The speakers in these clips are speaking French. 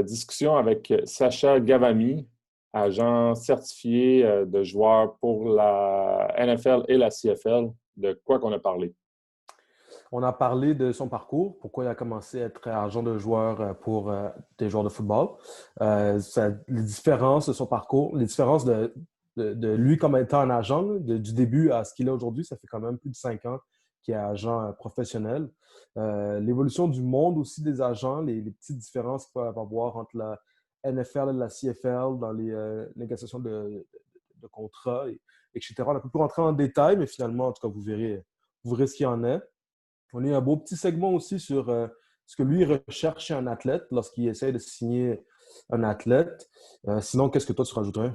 Discussion avec Sacha Gavami, agent certifié de joueurs pour la NFL et la CFL. De quoi qu'on a parlé? On a parlé de son parcours, pourquoi il a commencé à être agent de joueur pour des joueurs de football, les différences de son parcours, les différences de lui comme étant un agent, du début à ce qu'il est aujourd'hui. Ça fait quand même plus de 5 ans qu'il est agent professionnel. L'évolution du monde aussi des agents, les petites différences qu'il peut y avoir entre la NFL et la CFL dans les négociations de contrats, etc. On ne peut plus rentrer en détail, mais finalement, en tout cas, vous verrez ce qu'il y en est. On a eu un beau petit segment aussi sur ce que lui recherche chez un athlète lorsqu'il essaie de signer un athlète. Sinon, qu'est-ce que toi, tu rajouterais?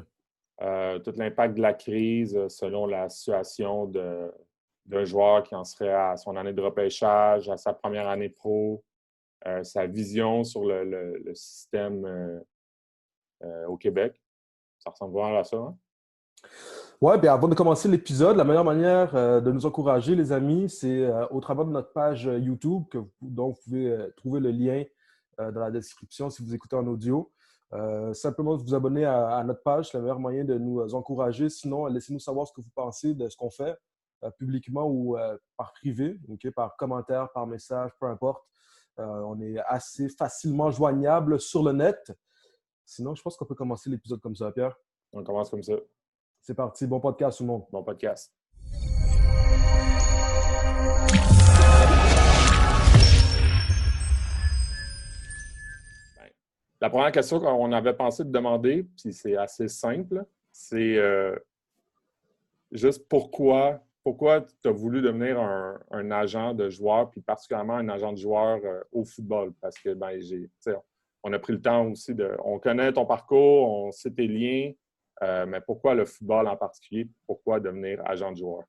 Tout l'impact de la crise selon la situation d'un joueur qui en serait à son année de repêchage, à sa première année pro, sa vision sur le système au Québec. Ça ressemble vraiment à ça, hein? Ouais, bien avant de commencer l'épisode, la meilleure manière de nous encourager, les amis, c'est au travers de notre page YouTube, dont vous pouvez trouver le lien dans la description si vous écoutez en audio. Simplement de vous abonner à notre page, c'est le meilleur moyen de nous encourager. Sinon, laissez-nous savoir ce que vous pensez de ce qu'on fait, publiquement ou par privé, okay, par commentaire, par message, peu importe. On est assez facilement joignable sur le net. Sinon, je pense qu'on peut commencer l'épisode comme ça, Pierre. On commence comme ça. C'est parti. Bon podcast, tout le monde. Bon podcast. La première question qu'on avait pensé de demander, puis c'est assez simple, c'est juste pourquoi tu as voulu devenir un agent de joueur, puis particulièrement un agent de joueur au football? Parce que on a pris le temps aussi on connaît ton parcours, on sait tes liens, mais pourquoi le football en particulier? Pourquoi devenir agent de joueur?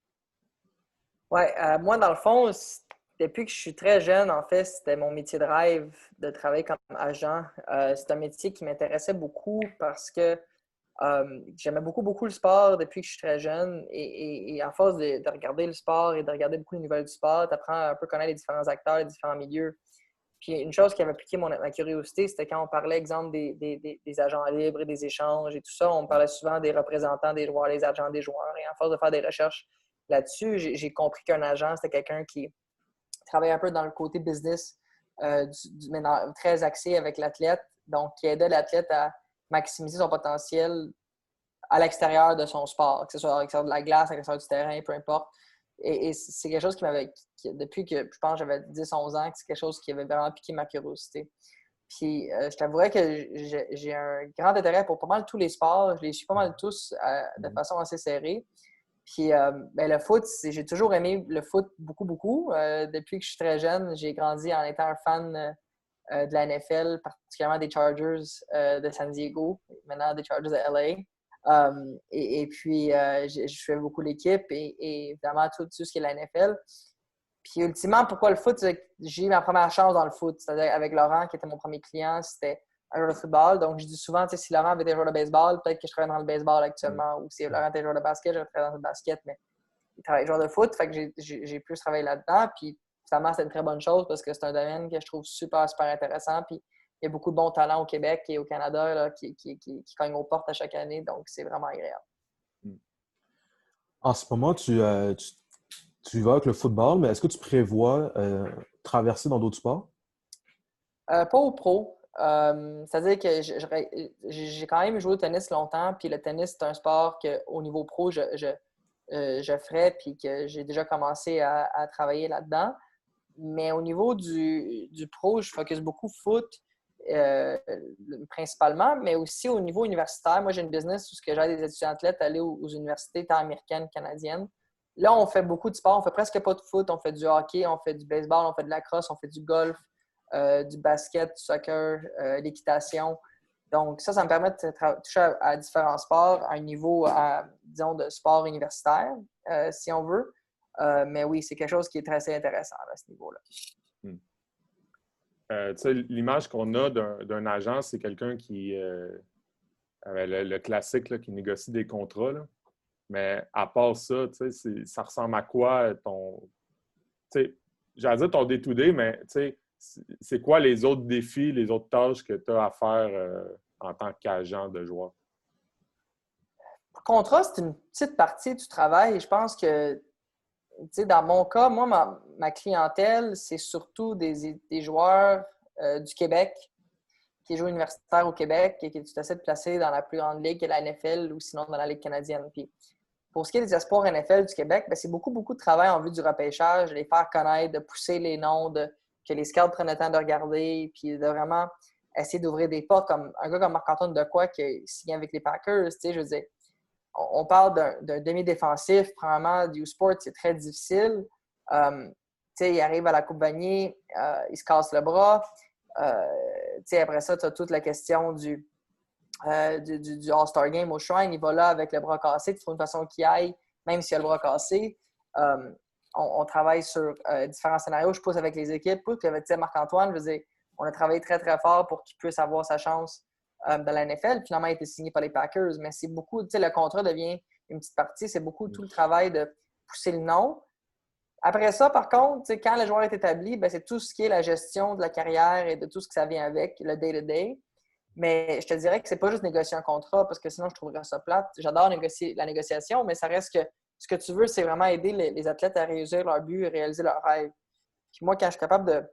Oui, moi, dans le fond, depuis que je suis très jeune, en fait, c'était mon métier de rêve de travailler comme agent. C'est un métier qui m'intéressait beaucoup parce que j'aimais beaucoup le sport depuis que je suis très jeune. Et à force de regarder le sport et de regarder beaucoup les nouvelles du sport, tu apprends un peu à connaître les différents acteurs, les différents milieux. Puis une chose qui avait piqué ma curiosité, c'était quand on parlait, exemple, des agents libres et des échanges et tout ça, on parlait souvent des représentants des joueurs, les agents des joueurs. Et à force de faire des recherches là-dessus, j'ai compris qu'un agent, c'était quelqu'un qui travaillait un peu dans le côté business, mais très axé avec l'athlète, donc qui aidait l'athlète à maximiser son potentiel à l'extérieur de son sport, que ce soit à l'extérieur de la glace, à l'extérieur du terrain, peu importe. Et c'est quelque chose depuis que je pense que j'avais 10-11 ans, que c'est quelque chose qui avait vraiment piqué ma curiosité. Puis je t'avouerais que j'ai un grand intérêt pour pas mal tous les sports. Je les suis pas mal tous de façon assez serrée. Puis le foot, j'ai toujours aimé le foot beaucoup. Depuis que je suis très jeune, j'ai grandi en étant un fan de la NFL, particulièrement des Chargers de San Diego, maintenant des Chargers de LA. Et puis, je fais beaucoup l'équipe et évidemment tout ce qui est la NFL. Puis, ultimement, pourquoi le foot? J'ai eu ma première chance dans le foot. C'est-à-dire avec Laurent, qui était mon premier client, c'était un joueur de football. Donc, je dis souvent, si Laurent avait été joueur de baseball, peut-être que je travaille dans le baseball actuellement. Ou si Laurent était joueur de basket, je travaille dans le basket. Mais il travaille joueur de foot, fait que j'ai plus travaillé là-dedans. Puis, finalement, c'est une très bonne chose parce que c'est un domaine que je trouve super intéressant. Puis, il y a beaucoup de bons talents au Québec et au Canada là, qui cognent aux portes à chaque année. Donc, c'est vraiment agréable. En ce moment, tu vas avec le football, mais est-ce que tu prévois traverser dans d'autres sports? Pas au pro. C'est-à-dire que j'ai quand même joué au tennis longtemps. Puis le tennis, c'est un sport qu'au niveau pro, je ferais puis que j'ai déjà commencé à travailler là-dedans. Mais au niveau du pro, je focus beaucoup foot principalement, mais aussi au niveau universitaire. Moi, j'ai une business où j'aide des étudiants athlètes à aller aux universités tant américaines, canadiennes. Là, on fait beaucoup de sport. On fait presque pas de foot. On fait du hockey, on fait du baseball, on fait de la crosse, on fait du golf, du basket, du soccer, l'équitation. Donc, ça me permet de toucher à différents sports à un niveau, disons, de sport universitaire, si on veut. Mais oui, c'est quelque chose qui est très intéressant à ce niveau-là. L'image qu'on a d'un agent, c'est quelqu'un qui, le classique, là, qui négocie des contrats. Là. Mais à part ça, ça ressemble à quoi j'allais dire ton day-to-day, mais c'est quoi les autres défis, les autres tâches que tu as à faire en tant qu'agent de joueur? Pour contrat, c'est une petite partie du travail. Je pense que, tu sais, dans mon cas, moi, ma clientèle, c'est surtout des joueurs du Québec qui jouent universitaire au Québec et qui essaient de placer dans la plus grande ligue, qui est la NFL, ou sinon dans la Ligue canadienne. Puis, pour ce qui est des espoirs NFL du Québec, bien, c'est beaucoup, beaucoup de travail en vue du repêchage, de les faire connaître, de pousser les noms, que les scouts prennent le temps de regarder, puis de vraiment essayer d'ouvrir des portes. Comme un gars comme Marc-Antoine Dequoy qui a signé avec les Packers, tu sais, je veux dire, on parle d'un demi-défensif, probablement, du sport, c'est très difficile. Tu sais, il arrive à la Coupe Vanier, il se casse le bras. Tu sais, après ça, tu as toute la question du All-Star Game au Shrine. Il va là avec le bras cassé. Il faut une façon qu'il aille, même s'il a le bras cassé. On travaille sur différents scénarios. Je pousse avec les équipes. Puis avec Marc-Antoine, je veux dire, on a travaillé très, très fort pour qu'il puisse avoir sa chance dans la NFL. Finalement, il a été signé par les Packers. Mais c'est beaucoup, tu sais, le contrat devient une petite partie. C'est beaucoup tout le travail de pousser le nom. Après ça, par contre, quand le joueur est établi, ben, c'est tout ce qui est la gestion de la carrière et de tout ce que ça vient avec, le day-to-day. Mais je te dirais que c'est pas juste négocier un contrat parce que sinon, je trouverais ça plate. J'adore la négociation, mais ça reste que ce que tu veux, c'est vraiment aider les athlètes à réussir leur but et réaliser leur rêve. Puis moi, quand je suis capable de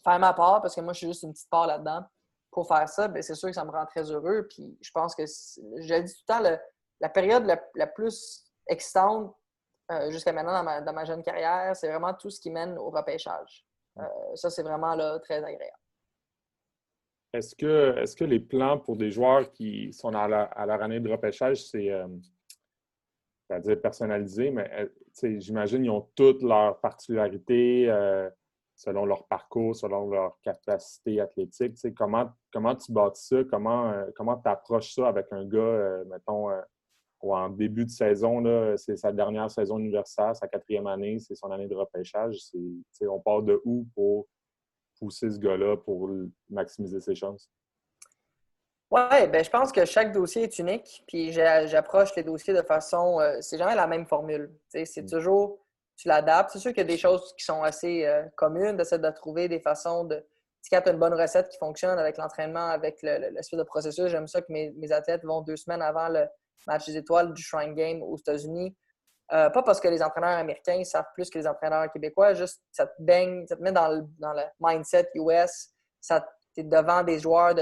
faire ma part, parce que moi, je suis juste une petite part là-dedans, pour faire ça, bien, c'est sûr que ça me rend très heureux. Puis je pense que, je le dis tout le temps, la période la plus excitante jusqu'à maintenant dans ma jeune carrière, c'est vraiment tout ce qui mène au repêchage. Ça, c'est vraiment là, très agréable. Est-ce que les plans pour des joueurs qui sont à leur année de repêchage, c'est-à-dire personnalisé, mais j'imagine qu'ils ont toutes leurs particularités selon leur parcours, selon leur capacité athlétique. Comment tu bâtis ça? Comment tu approches ça avec un gars, mettons, ou en début de saison, là, c'est sa dernière saison universitaire, sa 4e année, c'est son année de repêchage. On part de où pour pousser ce gars-là pour maximiser ses chances? Oui, ben, je pense que chaque dossier est unique. Puis j'approche les dossiers de façon. C'est jamais la même formule. C'est toujours. Tu l'adaptes. C'est sûr qu'il y a des choses qui sont assez communes, d'essayer de trouver des façons de. Si quand tu as une bonne recette qui fonctionne avec l'entraînement, avec l'espèce de processus, j'aime ça que mes athlètes vont 2 semaines avant le match des étoiles du Shrine Game aux États-Unis. Pas parce que les entraîneurs américains savent plus que les entraîneurs québécois, juste ça te baigne, ça te met dans le mindset US, tu es devant des joueurs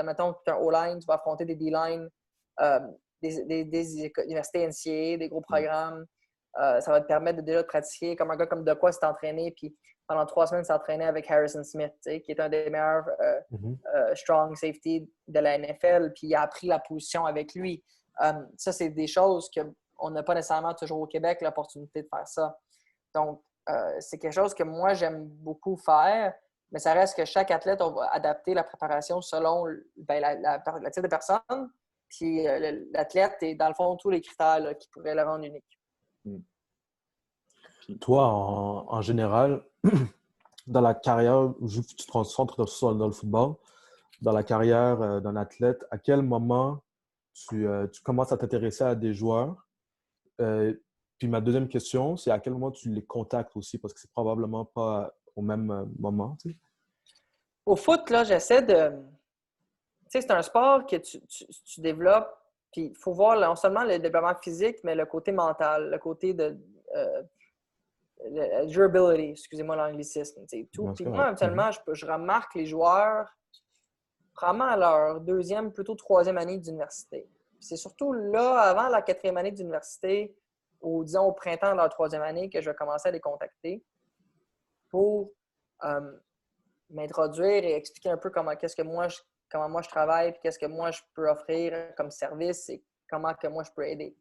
mettons, tu es un O-line, tu vas affronter des D-line, des universités NCAA, des gros programmes. Ça va te permettre de déjà pratiquer comme un gars comme Dequoy s'est entraîné, puis pendant 3 semaines, s'est entraîné avec Harrison Smith, qui est un des meilleurs strong safety de la NFL, puis il a appris la position avec lui. Ça, c'est des choses qu'on n'a pas nécessairement toujours au Québec l'opportunité de faire ça. Donc, c'est quelque chose que moi, j'aime beaucoup faire, mais ça reste que chaque athlète, on va adapter la préparation selon la type de personne, puis l'athlète et dans le fond, tous les critères là, qui pourraient le rendre unique. Toi, en général, dans la carrière, vu que tu te concentres dans le football, dans la carrière d'un athlète, à quel moment tu commences à t'intéresser à des joueurs? Puis ma deuxième question, c'est à quel moment tu les contactes aussi, parce que c'est probablement pas au même moment. Tu sais. Au foot, là, j'essaie de... Tu sais, c'est un sport que tu développes, puis il faut voir non seulement le développement physique, mais le côté mental, le côté de... durability, excusez-moi l'anglicisme. Tout. Puis moi, actuellement, je remarque les joueurs probablement à leur 2e, plutôt 3e année d'université. C'est surtout là, avant la 4e année d'université, ou disons au printemps de leur 3e année, que je vais commencer à les contacter pour m'introduire et expliquer un peu comment moi je travaille, puis qu'est-ce que moi je peux offrir comme service et comment que moi je peux aider.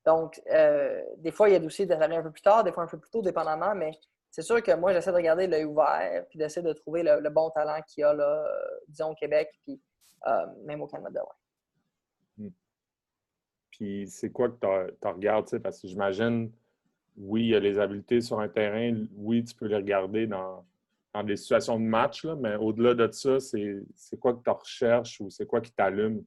Donc, des fois, il y a aussi des années un peu plus tard, des fois un peu plus tôt, dépendamment, mais c'est sûr que moi, j'essaie de regarder l'œil ouvert puis d'essayer de trouver le bon talent qu'il y a, là, disons, au Québec, puis même au Canada. Ouais. Puis, c'est quoi que tu regardes, parce que j'imagine, oui, il y a les habiletés sur un terrain, oui, tu peux les regarder dans des situations de match, là, mais au-delà de ça, c'est quoi que tu recherches ou c'est quoi qui t'allume?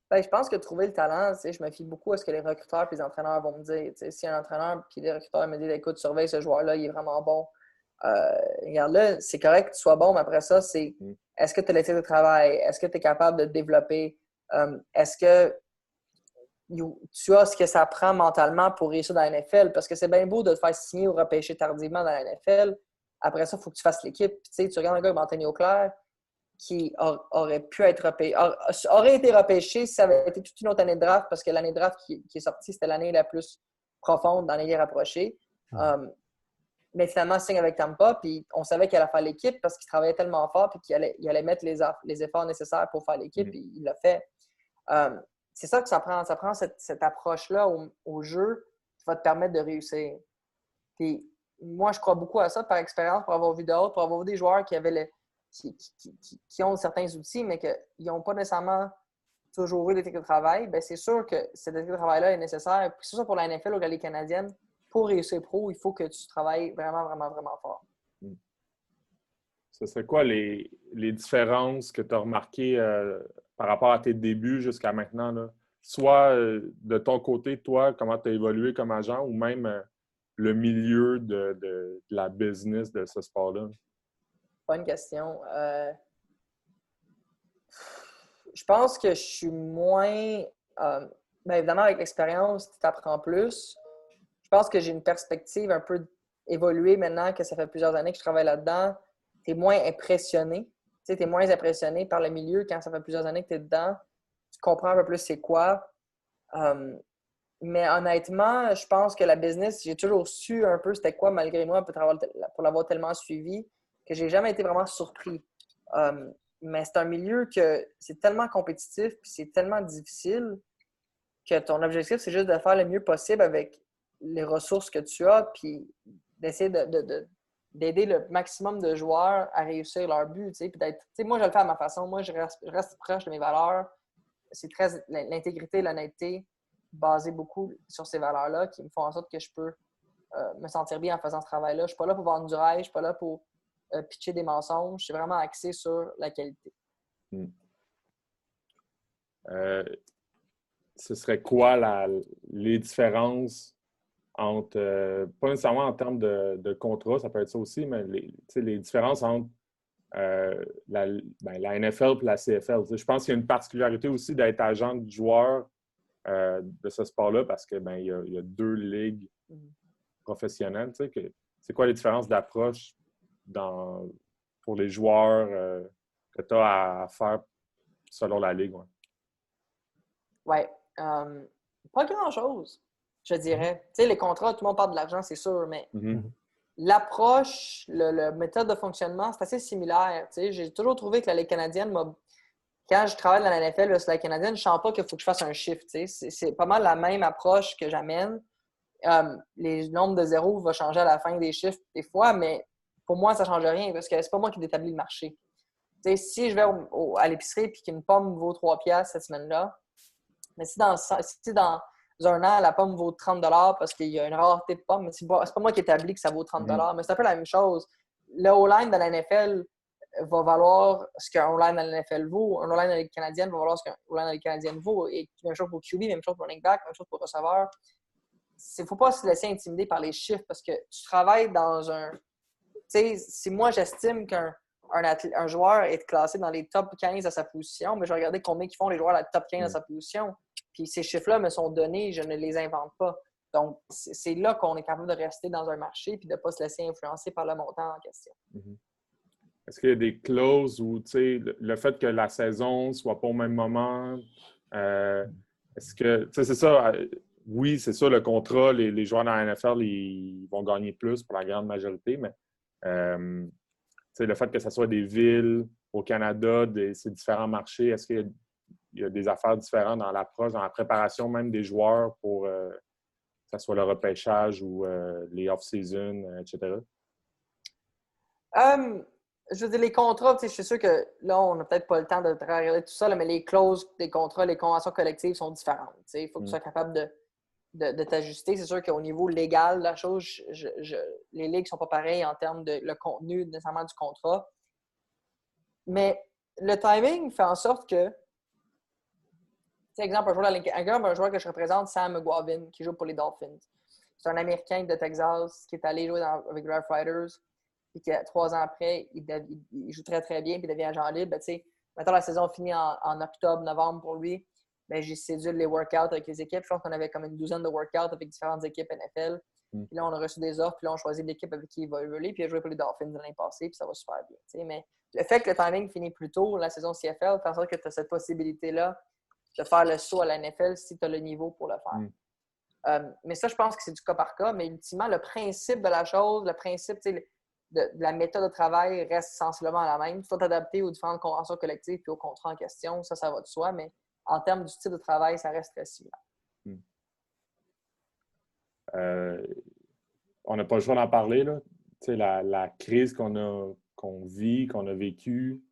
Ben, je pense que trouver le talent, je me fie beaucoup à ce que les recruteurs et les entraîneurs vont me dire. Si un entraîneur et les recruteurs me disent écoute, surveille ce joueur-là, il est vraiment bon, regarde là, c'est correct que tu sois bon, mais après ça, c'est est-ce que tu as l'éthique de travail? Est-ce que tu es capable de te développer? Est-ce que tu as ce que ça prend mentalement pour réussir dans la NFL? Parce que c'est bien beau de te faire signer ou repêcher tardivement dans la NFL. Après ça, il faut que tu fasses l'équipe. Tu sais, tu regardes un gars comme Anthony Auclair qui aurait pu être repêché, aurait été repêché si ça avait été toute une autre année de draft, parce que l'année de draft qui est sortie, c'était l'année la plus profonde dans les liens rapprochés. Mais finalement, il signe avec Tampa, puis on savait qu'il allait faire l'équipe parce qu'il travaillait tellement fort puis qu'il allait mettre les efforts nécessaires pour faire l'équipe, puis il l'a fait. C'est ça que ça prend. Ça prend cette approche-là au jeu qui va te permettre de réussir. Puis moi, je crois beaucoup à ça par expérience, pour avoir vu d'autres, pour avoir vu des joueurs qui ont certains outils, mais qu'ils n'ont pas nécessairement toujours eu l'éthique de travail. Bien, c'est sûr que cette éthique de travail-là est nécessaire. Puis c'est ça pour la NFL ou la Ligue canadienne. Pour réussir pro, il faut que tu travailles vraiment, vraiment, vraiment fort. Ce serait quoi les différences que tu as remarquées par rapport à tes débuts jusqu'à maintenant, là? Soit de ton côté, toi, comment tu as évolué comme agent, ou même le milieu de la business de ce sport-là? Bonne question. Je pense que je suis moins... bien évidemment, avec l'expérience, tu apprends plus. Je pense que j'ai une perspective un peu évoluée maintenant que ça fait plusieurs années que je travaille là-dedans. Tu es moins impressionné. Tu es moins impressionné par le milieu quand ça fait plusieurs années que tu es dedans. Tu comprends un peu plus c'est quoi. Mais honnêtement, je pense que la business, j'ai toujours su un peu c'était quoi malgré moi pour l'avoir tellement suivi que j'ai jamais été vraiment surpris. Mais c'est un milieu que c'est tellement compétitif puis c'est tellement difficile que ton objectif, c'est juste de faire le mieux possible avec les ressources que tu as, puis d'essayer d'aider le maximum de joueurs à réussir leur but. Puis moi, je le fais à ma façon. Moi, je reste proche de mes valeurs. C'est très l'intégrité, l'honnêteté, basée beaucoup sur ces valeurs-là, qui me font en sorte que je peux me sentir bien en faisant ce travail-là. Je ne suis pas là pour vendre du rêve, je ne suis pas là pour pitcher des mensonges. Je suis vraiment axé sur la qualité. Ce serait quoi les différences entre, pas nécessairement en termes de contrat, ça peut être ça aussi, mais les différences entre la NFL et la CFL. Je pense qu'il y a une particularité aussi d'être agent de joueur de ce sport-là parce que il y a deux ligues professionnelles. C'est quoi les différences d'approche pour les joueurs que tu as à faire selon la ligue? Oui. Pas grand-chose, je dirais. Tu sais, les contrats, tout le monde parle de l'argent, c'est sûr, mais l'approche, la méthode de fonctionnement, c'est assez similaire. Tu sais, j'ai toujours trouvé que la Ligue canadienne quand je travaille dans la NFL versus la Ligue canadienne, je ne sens pas qu'il faut que je fasse un shift. Tu sais. C'est pas mal la même approche que j'amène. Les nombres de zéros vont changer à la fin des chiffres des fois, mais pour moi, ça ne change rien parce que c'est pas moi qui établis le marché. Tu sais, si je vais à l'épicerie et qu'une pomme vaut 3$ cette semaine-là, mais si dans un an, la pomme vaut 30$ parce qu'il y a une rareté de pommes, mais c'est pas moi qui établis que ça vaut 30$. Mais c'est un peu la même chose. Le O-line de la NFL va valoir ce qu'un O-line de la NFL vaut. Un O-line de la Ligue canadienne va valoir ce qu'un O-line de la Ligue canadienne vaut. Et même chose pour QB, même chose pour running back, même chose pour receveur. Il ne faut pas se laisser intimider par les chiffres parce que tu travailles dans un... Tu sais, si moi, j'estime qu'un joueur est classé dans les top 15 à sa position, mais je vais regarder combien ils font les joueurs à la top 15 à sa position. Puis ces chiffres-là me sont donnés, je ne les invente pas. Donc, c'est là qu'on est capable de rester dans un marché et de ne pas se laisser influencer par le montant en question. Est-ce qu'il y a des clauses où, tu sais, le fait que la saison ne soit pas au même moment, est-ce que, tu sais, c'est ça, oui, c'est ça, le contrat, les joueurs dans la NFL, ils vont gagner plus pour la grande majorité, mais tu sais, le fait que ce soit des villes au Canada, ces différents marchés, est-ce qu'il y a des affaires différentes dans l'approche, dans la préparation même des joueurs pour que ce soit le repêchage ou les off-season, etc.? Je veux dire, les contrats, je suis sûr que là, on n'a peut-être pas le temps de regarder tout ça, là, mais les clauses des contrats, les conventions collectives sont différentes. Il faut que tu sois capable de t'ajuster. C'est sûr qu'au niveau légal, la chose, les ligues ne sont pas pareilles en termes de le contenu nécessairement du contrat. Mais le timing fait en sorte que, exemple, un joueur que je représente, Sam McGuavin, qui joue pour les Dolphins. C'est un Américain de Texas qui est allé jouer avec Rough Riders. puis que 3 ans après, il joue très, très bien, puis il devient agent libre, ben, tu sais, maintenant la saison finit en octobre, novembre pour lui, ben, j'ai séduit les workouts avec les équipes. Je pense qu'on avait comme une douzaine de workouts avec différentes équipes NFL. Puis là, on a reçu des offres, puis là, on choisit l'équipe avec qui il va évoluer, puis il a joué pour les Dolphins l'année passée, puis ça va super bien. T'sais. Mais le fait que le timing finit plus tôt, la saison CFL, fait en sorte que tu as cette possibilité-là de faire le saut à la NFL si tu as le niveau pour le faire. Mais ça, je pense que c'est du cas par cas, mais ultimement, le principe de la chose, le principe de la méthode de travail reste sensiblement la même. Tu dois t'adapter aux différentes conventions collectives et aux contrats en question, ça va de soi, mais en termes du style de travail, ça reste très similaire. On n'a pas le choix d'en parler, là. Tu sais, la crise qu'on vit, qu'on a vécue.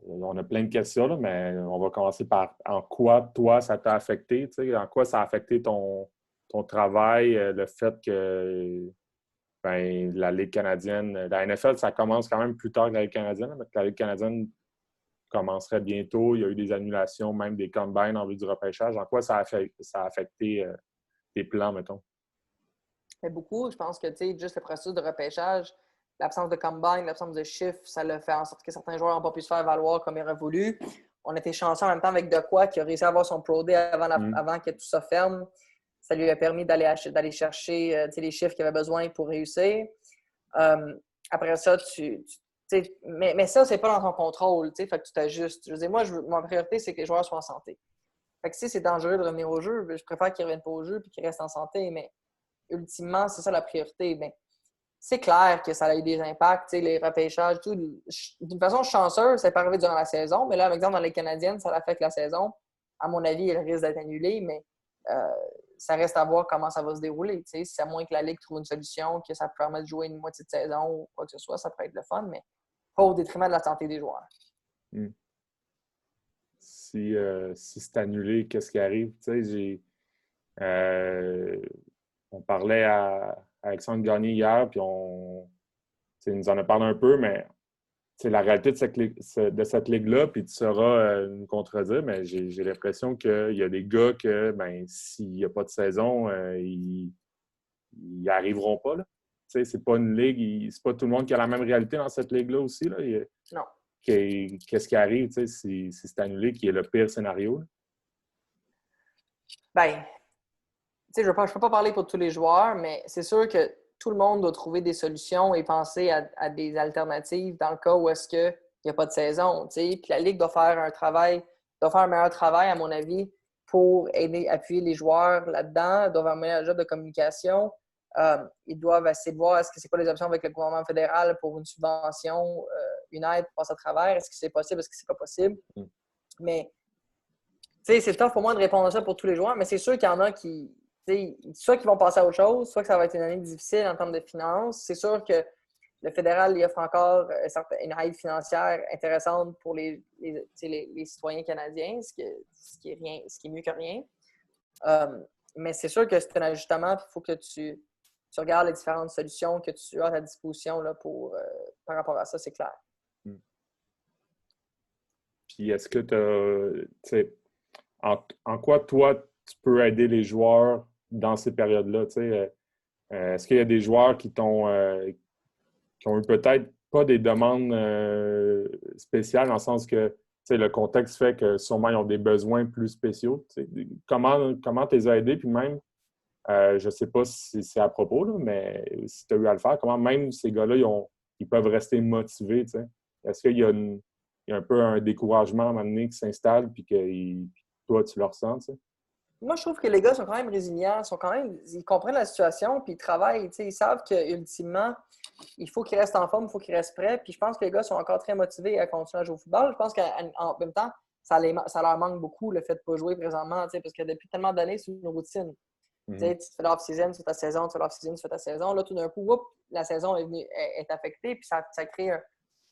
On a plein de questions, là, mais on va commencer par en quoi, toi, ça t'a affecté, tu sais, en quoi ça a affecté ton travail, le fait que ben, la Ligue canadienne, la NFL, ça commence quand même plus tard que la Ligue canadienne, mais que la Ligue canadienne commencerait bientôt. Il y a eu des annulations, même des combines en vue du repêchage. En quoi ça a affecté tes plans, mettons? Beaucoup. Je pense que juste le processus de repêchage, l'absence de combine, l'absence de chiffres, ça l'a fait en sorte que certains joueurs n'ont pas pu se faire valoir comme ils auraient voulu. On était chanceux en même temps avec Dequoy qui a réussi à avoir son Pro Day avant que tout ça ferme. Ça lui a permis d'aller chercher les chiffres qu'il avait besoin pour réussir. Après ça, mais ça, c'est pas dans ton contrôle. Fait que tu t'ajustes. Je veux dire, moi, ma priorité, c'est que les joueurs soient en santé. Fait que si c'est dangereux de revenir au jeu, je préfère qu'ils ne reviennent pas au jeu et qu'ils restent en santé. Mais ultimement, c'est ça la priorité. Mais c'est clair que ça a eu des impacts, les repêchages, tout. D'une façon chanceuse, ça n'est pas arrivé durant la saison, mais là, par exemple, dans les Canadiennes, ça affecte la saison. À mon avis, elle risque d'être annulée, mais ça reste à voir comment ça va se dérouler. Si à moins que la Ligue trouve une solution, que ça permet de jouer une moitié de saison ou quoi que ce soit, ça pourrait être le fun, mais pas au détriment de la santé des joueurs. Si c'est annulé, qu'est-ce qui arrive? On parlait à Alexandre Gagné hier, puis il nous en a parlé un peu, mais la réalité de cette ligue-là, puis tu sauras nous contredire, mais j'ai l'impression qu'il y a des gars que, ben, s'il n'y a pas de saison, ils n'y arriveront pas. Là. C'est pas une ligue, c'est pas tout le monde qui a la même réalité dans cette ligue-là aussi. Là. Non. Qu'est-ce qui arrive si c'est annulé, qui est le pire scénario? Là? Ben, je ne peux pas parler pour tous les joueurs, mais c'est sûr que tout le monde doit trouver des solutions et penser à des alternatives dans le cas où est-ce qu'il n'y a pas de saison. Puis la Ligue doit faire un meilleur travail, à mon avis, pour appuyer les joueurs là-dedans. Ils doivent avoir un meilleur job de communication. Ils doivent essayer de voir est-ce que c'est quoi les options avec le gouvernement fédéral pour une subvention, une aide pour passer à travers. Est-ce que c'est possible? Est-ce que c'est pas possible? Mais c'est tough pour moi de répondre à ça pour tous les joueurs, mais c'est sûr qu'il y en a qui soit qu'ils vont passer à autre chose, soit que ça va être une année difficile en termes de finances. C'est sûr que le fédéral il offre encore une aide financière intéressante pour les citoyens canadiens, ce qui est mieux que rien. Mais c'est sûr que c'est un ajustement, il faut que tu regardes les différentes solutions que tu as à ta disposition là, par rapport à ça, c'est clair. Puis est-ce que en quoi toi, tu peux aider les joueurs dans ces périodes-là? Est-ce qu'il y a des joueurs qui ont eu peut-être pas des demandes spéciales dans le sens que le contexte fait que sûrement ils ont des besoins plus spéciaux? Comment tu les as aidés? Puis même, je ne sais pas si c'est à propos, là, mais si tu as eu à le faire, comment même ces gars-là, ils peuvent rester motivés? Est-ce qu'il y a un peu un découragement à un moment donné qui s'installe puis que toi, tu le ressens? T'sais? Moi, je trouve que les gars sont quand même résilients, ils comprennent la situation, puis ils travaillent. Ils savent qu'ultimement, il faut qu'ils restent en forme, il faut qu'ils restent prêts. Puis je pense que les gars sont encore très motivés à continuer à jouer au football. Je pense qu'en même temps, ça leur manque beaucoup le fait de ne pas jouer présentement, parce que depuis tellement d'années, c'est une routine. Tu fais l'off-season, tu fais ta saison, tu fais l'off-season, tu fais ta saison. Là, tout d'un coup, la saison est affectée, puis ça crée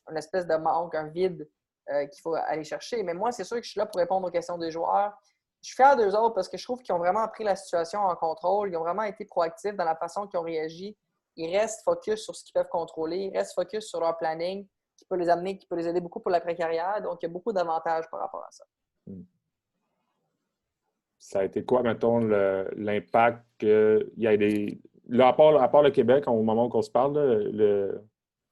une espèce de manque, un vide qu'il faut aller chercher. Mais moi, c'est sûr que je suis là pour répondre aux questions des joueurs. Je suis fier d'eux autres parce que je trouve qu'ils ont vraiment pris la situation en contrôle. Ils ont vraiment été proactifs dans la façon qu'ils ont réagi. Ils restent focus sur ce qu'ils peuvent contrôler. Ils restent focus sur leur planning qui peut les aider beaucoup pour l'après-carrière. Donc, il y a beaucoup d'avantages par rapport à ça. Ça a été quoi, mettons, l'impact qu'il y ait là, à part le Québec, au moment où on se parle, là,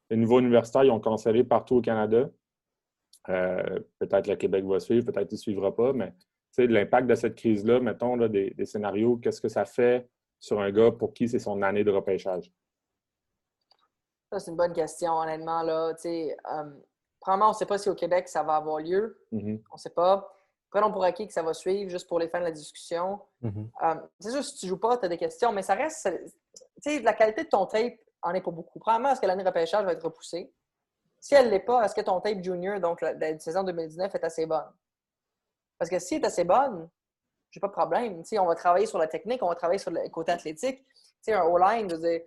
le niveau universitaire, ils ont cancellé partout au Canada. Peut-être le Québec va suivre, peut-être qu'il ne suivra pas, mais l'impact de cette crise-là, mettons, là, des scénarios, qu'est-ce que ça fait sur un gars pour qui c'est son année de repêchage? Ça, c'est une bonne question, honnêtement. Là. Probablement, on ne sait pas si au Québec, ça va avoir lieu. Mm-hmm. On ne sait pas. Prenons pour acquis que ça va suivre, juste pour les fins de la discussion. Mm-hmm. C'est sûr, si tu ne joues pas, tu as des questions, mais ça reste... La qualité de ton tape en est pas beaucoup. Premièrement, est-ce que l'année de repêchage va être repoussée? Si elle ne l'est pas, est-ce que ton tape junior, donc la saison 2019, est assez bonne? Parce que si elle est assez bonne, j'ai pas de problème. On va travailler sur la technique, on va travailler sur le côté athlétique. Un O-line, je veux dire,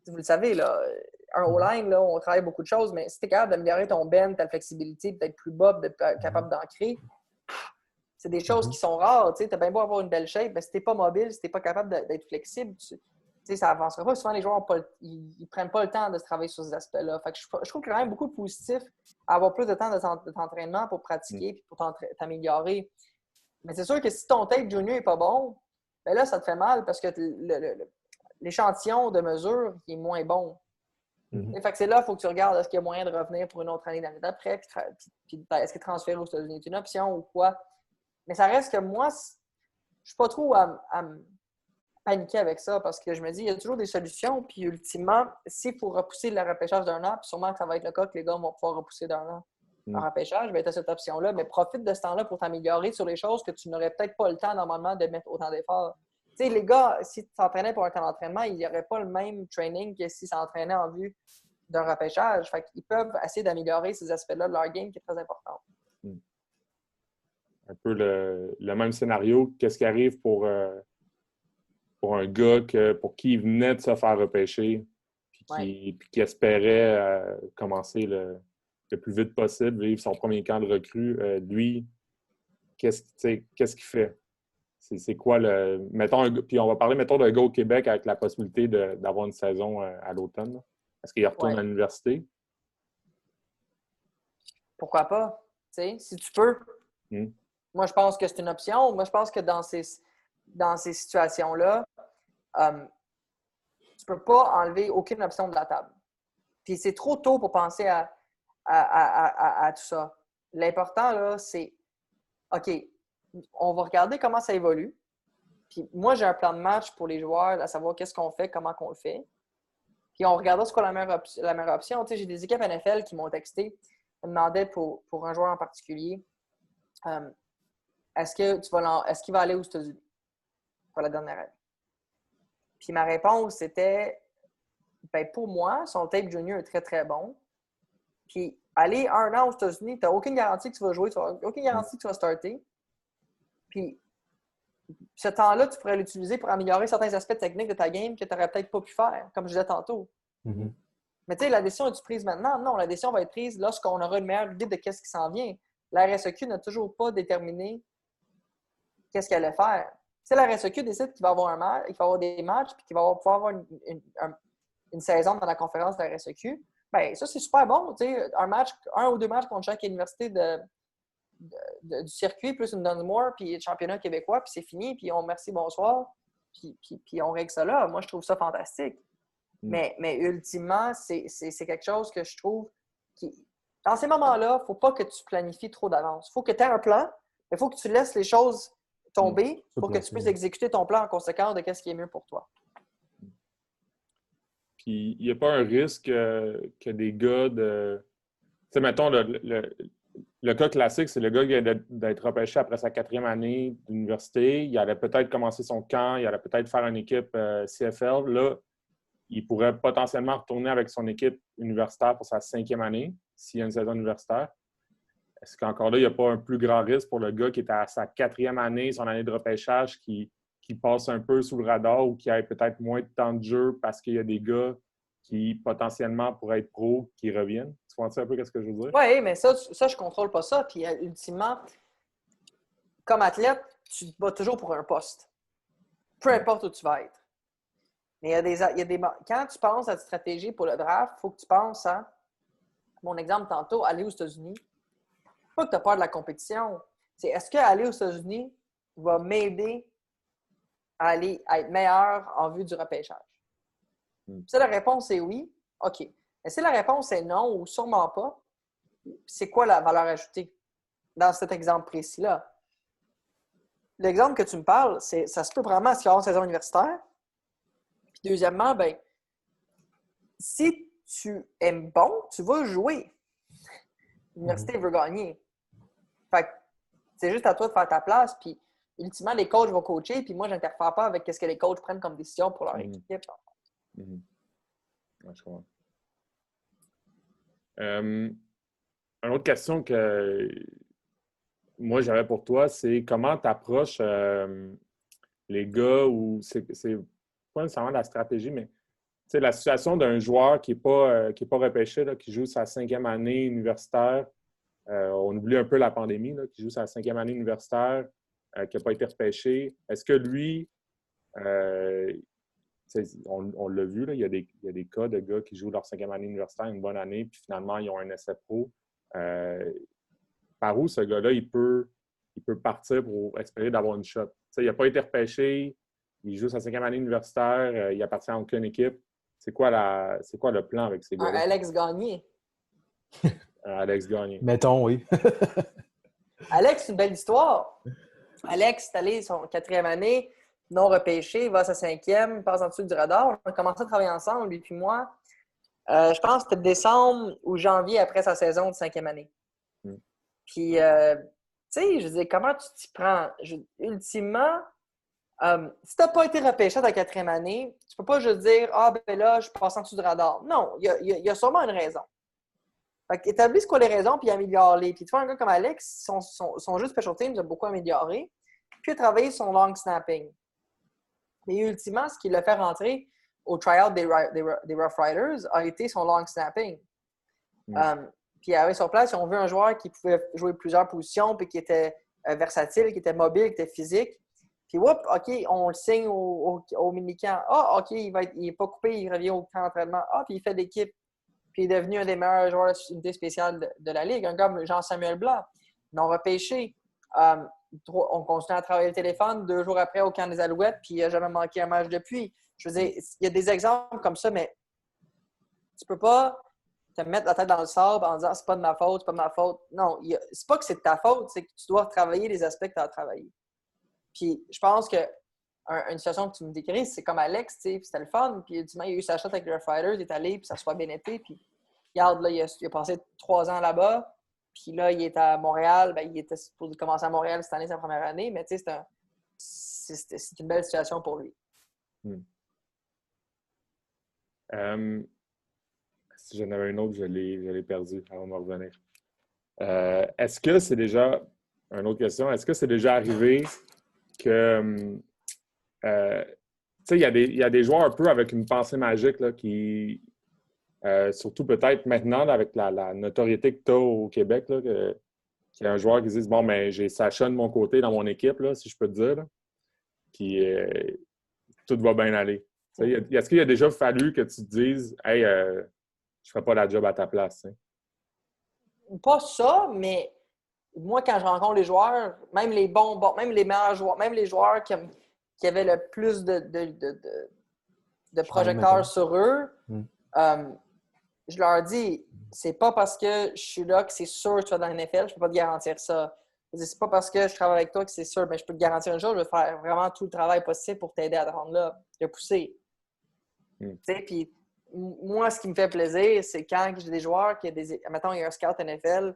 vous le savez, là, un O-line, là, on travaille beaucoup de choses, mais si tu es capable d'améliorer ton bend, ta flexibilité, d'être plus bas, d'être capable d'ancrer, c'est des choses qui sont rares. Tu as bien beau avoir une belle shape, mais si tu n'es pas mobile, si tu n'es pas capable d'être flexible, ça n'avancera pas. Souvent, les joueurs ils prennent pas le temps de se travailler sur ces aspects-là. Fait que je trouve qu'il y a quand même beaucoup de positifs à avoir plus de temps de t'entraînement pour pratiquer et pour t'améliorer. Mais c'est sûr que si ton tape junior n'est pas bon, ben là, ça te fait mal parce que l'échantillon de mesure est moins bon. Fait que c'est là qu'il faut que tu regardes est-ce qu'il y a moyen de revenir pour une autre année l'année d'après, puis est-ce que transférer aux États-Unis est une option ou quoi. Mais ça reste que moi, je ne suis pas trop à me paniquer avec ça parce que je me dis, il y a toujours des solutions. Puis ultimement, s'il faut repousser le repêchage d'un an, puis sûrement que ça va être le cas que les gars vont pouvoir repousser d'un an en repêchage, ben tu as cette option-là. Mais profite de ce temps-là pour t'améliorer sur les choses que tu n'aurais peut-être pas le temps normalement de mettre autant d'efforts. Tu sais, les gars, s'ils s'entraînaient pour un camp d'entraînement, ils n'auraient pas le même training que s'ils s'entraînaient en vue d'un repêchage. Fait qu'ils peuvent essayer d'améliorer ces aspects-là de leur game qui est très important. Un peu le même scénario. Qu'est-ce qui arrive pour un gars pour qui il venait de se faire repêcher puis qui espérait commencer le plus vite possible, vivre son premier camp de recrue? Lui, qu'est-ce qu'il fait? C'est quoi le... Puis on va parler, mettons, d'un gars au Québec avec la possibilité d'avoir une saison à l'automne. Est-ce qu'il retourne à l'université? Pourquoi pas? Si tu peux. Moi, je pense que c'est une option. Moi, je pense que dans ces situations-là, tu ne peux pas enlever aucune option de la table. Puis c'est trop tôt pour penser à tout ça. L'important, là, c'est OK, on va regarder comment ça évolue. Puis moi, j'ai un plan de match pour les joueurs, à savoir qu'est-ce qu'on fait, comment qu'on le fait. Puis on regardera ce qu'est la meilleure option. J'ai des équipes NFL qui m'ont texté, me demandaient pour un joueur en particulier, est-ce qu'il va aller aux États-Unis pour la dernière année? Puis ma réponse c'était, pour moi, son tape junior est très, très bon. Puis aller 1 an aux États-Unis, tu n'as aucune garantie que tu vas jouer, tu n'as aucune garantie que tu vas starter. Puis ce temps-là, tu pourrais l'utiliser pour améliorer certains aspects techniques de ta game que tu n'aurais peut-être pas pu faire, comme je disais tantôt. Mais tu sais, la décision est-tu prise maintenant? Non, la décision va être prise lorsqu'on aura une meilleure idée de qu'est-ce qui s'en vient. La RSEQ n'a toujours pas déterminé qu'est-ce qu'elle allait faire. Si la RSEQ décide qu'il va avoir qu'il va avoir des matchs puis qu'il va pouvoir avoir une saison dans la conférence de la RSEQ, bien, ça, c'est super bon. Tu sais, un ou deux matchs contre chaque université du circuit, plus une Dunsmore, puis le championnat québécois, puis c'est fini, puis on merci, bonsoir, puis on règle ça là. Moi, je trouve ça fantastique. Mais ultimement, c'est quelque chose que je trouve qui... Dans ces moments-là, il ne faut pas que tu planifies trop d'avance. Il faut que tu aies un plan, mais il faut que tu laisses les choses tomber pour que tu puisses exécuter ton plan en conséquence de ce qui est mieux pour toi. Puis, il n'y a pas un risque que des gars de... Tu sais, mettons, le cas classique, c'est le gars qui vient d'être repêché après sa 4e année d'université. Il allait peut-être commencer son camp, il allait peut-être faire une équipe CFL. Là, il pourrait potentiellement retourner avec son équipe universitaire pour sa 5e année, s'il y a une saison universitaire. Est-ce qu'encore là, il n'y a pas un plus grand risque pour le gars qui est à sa 4e année, son année de repêchage, qui passe un peu sous le radar ou qui a peut-être moins de temps de jeu parce qu'il y a des gars qui potentiellement pourraient être pros qui reviennent? Tu comprends un peu ce que je veux dire? Oui, mais ça, je ne contrôle pas ça. Puis ultimement, comme athlète, tu te bats toujours pour un poste. Peu importe où tu vas être. Mais quand tu penses à ta stratégie pour le draft, il faut que tu penses à, mon exemple tantôt, aller aux États-Unis. Pas que tu as peur de la compétition. C'est est-ce qu'aller aux États-Unis va m'aider à être meilleur en vue du repêchage? Si la réponse est oui, OK. Mais si la réponse est non ou sûrement pas, c'est quoi la valeur ajoutée dans cet exemple précis-là? L'exemple que tu me parles, ça se peut vraiment qu'il y ait une saison universitaire. Puis deuxièmement, ben, si tu aimes bon, tu vas jouer. L'université veut gagner. Fait que c'est juste à toi de faire ta place, puis ultimement, les coachs vont coacher, puis moi, je n'interfère pas avec ce que les coachs prennent comme décision pour leur équipe. Ouais, je comprends. Une autre question que moi, j'avais pour toi, c'est comment tu approches les gars ou c'est pas nécessairement la stratégie, mais la situation d'un joueur qui n'est pas repêché, là, qui joue sa 5e année universitaire. On oublie un peu la pandémie, là, qui joue sa 5e année universitaire, qui n'a pas été repêché. Est-ce que lui, on l'a vu, là, il y a des cas de gars qui jouent leur 5e année universitaire une bonne année, puis finalement, ils ont un essai pro. Par où ce gars-là, il peut partir pour espérer d'avoir une shot? Il n'a pas été repêché, il joue sa 5e année universitaire, il appartient à aucune équipe. C'est quoi le plan avec ces gars-là? Alex Gagné. Alex Gagné. Mettons, oui. Alex, c'est une belle histoire. Alex est allé son 4e année, non repêché, il va à sa 5e, passe en dessous du radar. On a commencé à travailler ensemble, lui puis moi. Je pense que c'était décembre ou janvier après sa saison de 5e année. Puis, tu sais, je dis, comment tu t'y prends? Ultimement, si tu n'as pas été repêché à ta 4e année, tu peux pas juste dire, ah, ben là, je passe en dessous du radar. Non, il y a sûrement une raison. Fait qu'établis ce qu'ont les raisons, puis améliore-les. Puis tu vois, un gars comme Alex, son jeu de special teams a beaucoup amélioré, puis il a travaillé son long snapping. Mais ultimement, ce qui l'a fait rentrer au tryout des Rough Riders a été son long snapping. Puis sur place, ils ont vu un joueur qui pouvait jouer plusieurs positions, puis qui était versatile, qui était mobile, qui était physique. Puis, OK, on le signe au mini-camp. Ah, OK, il n'est pas coupé, il revient au camp d'entraînement. Ah, puis il fait l'équipe. Puis il est devenu un des meilleurs joueurs d'unité spéciale de la Ligue, un gars comme Jean-Samuel Blanc. Non repêché. On continue à travailler le téléphone 2 jours après au camp des Alouettes, puis il n'a jamais manqué un match depuis. Je veux dire, il y a des exemples comme ça, mais tu peux pas te mettre la tête dans le sable en disant c'est pas de ma faute, c'est pas de ma faute. Non, c'est pas que c'est de ta faute, c'est que tu dois travailler les aspects que tu as à travailler. Puis je pense que une situation que tu me décris, c'est comme Alex, tu sais, c'était le fun. Puis il a eu sa shot avec les Rough Riders, il est allé, puis ça soit bien été. Puis regarde, là, il a passé 3 ans là-bas. Puis là, il est à Montréal. Ben, il était supposé commencer à Montréal cette année, sa première année. Mais tu sais, c'est une belle situation pour lui. Si j'en avais une autre, je l'ai perdu avant de me revenir. Est-ce que c'est déjà... Une autre question. Est-ce que c'est déjà arrivé que... tu sais, il y a des joueurs un peu avec une pensée magique là, qui... surtout peut-être maintenant, là, avec la notoriété que tu as au Québec, là, qu'il y a un joueur qui se dit « Bon, ben j'ai Sacha de mon côté dans mon équipe, là, si je peux te dire. Là. Puis tout va bien aller. » Est-ce qu'il a déjà fallu que tu te dises « Hey, je ne ferai pas la job à ta place? » Pas ça, mais moi, quand je rencontre les joueurs, même les bons, même les meilleurs joueurs, même les joueurs qui avaient le plus de projecteurs sur eux, je leur dis, c'est pas parce que je suis là que c'est sûr que tu vas dans la NFL, je peux pas te garantir ça. C'est pas parce que je travaille avec toi que c'est sûr, mais je peux te garantir une chose, je vais faire vraiment tout le travail possible pour t'aider à te rendre là, te pousser. Tu sais, puis moi, ce qui me fait plaisir, c'est quand j'ai des joueurs mettons, il y a un scout NFL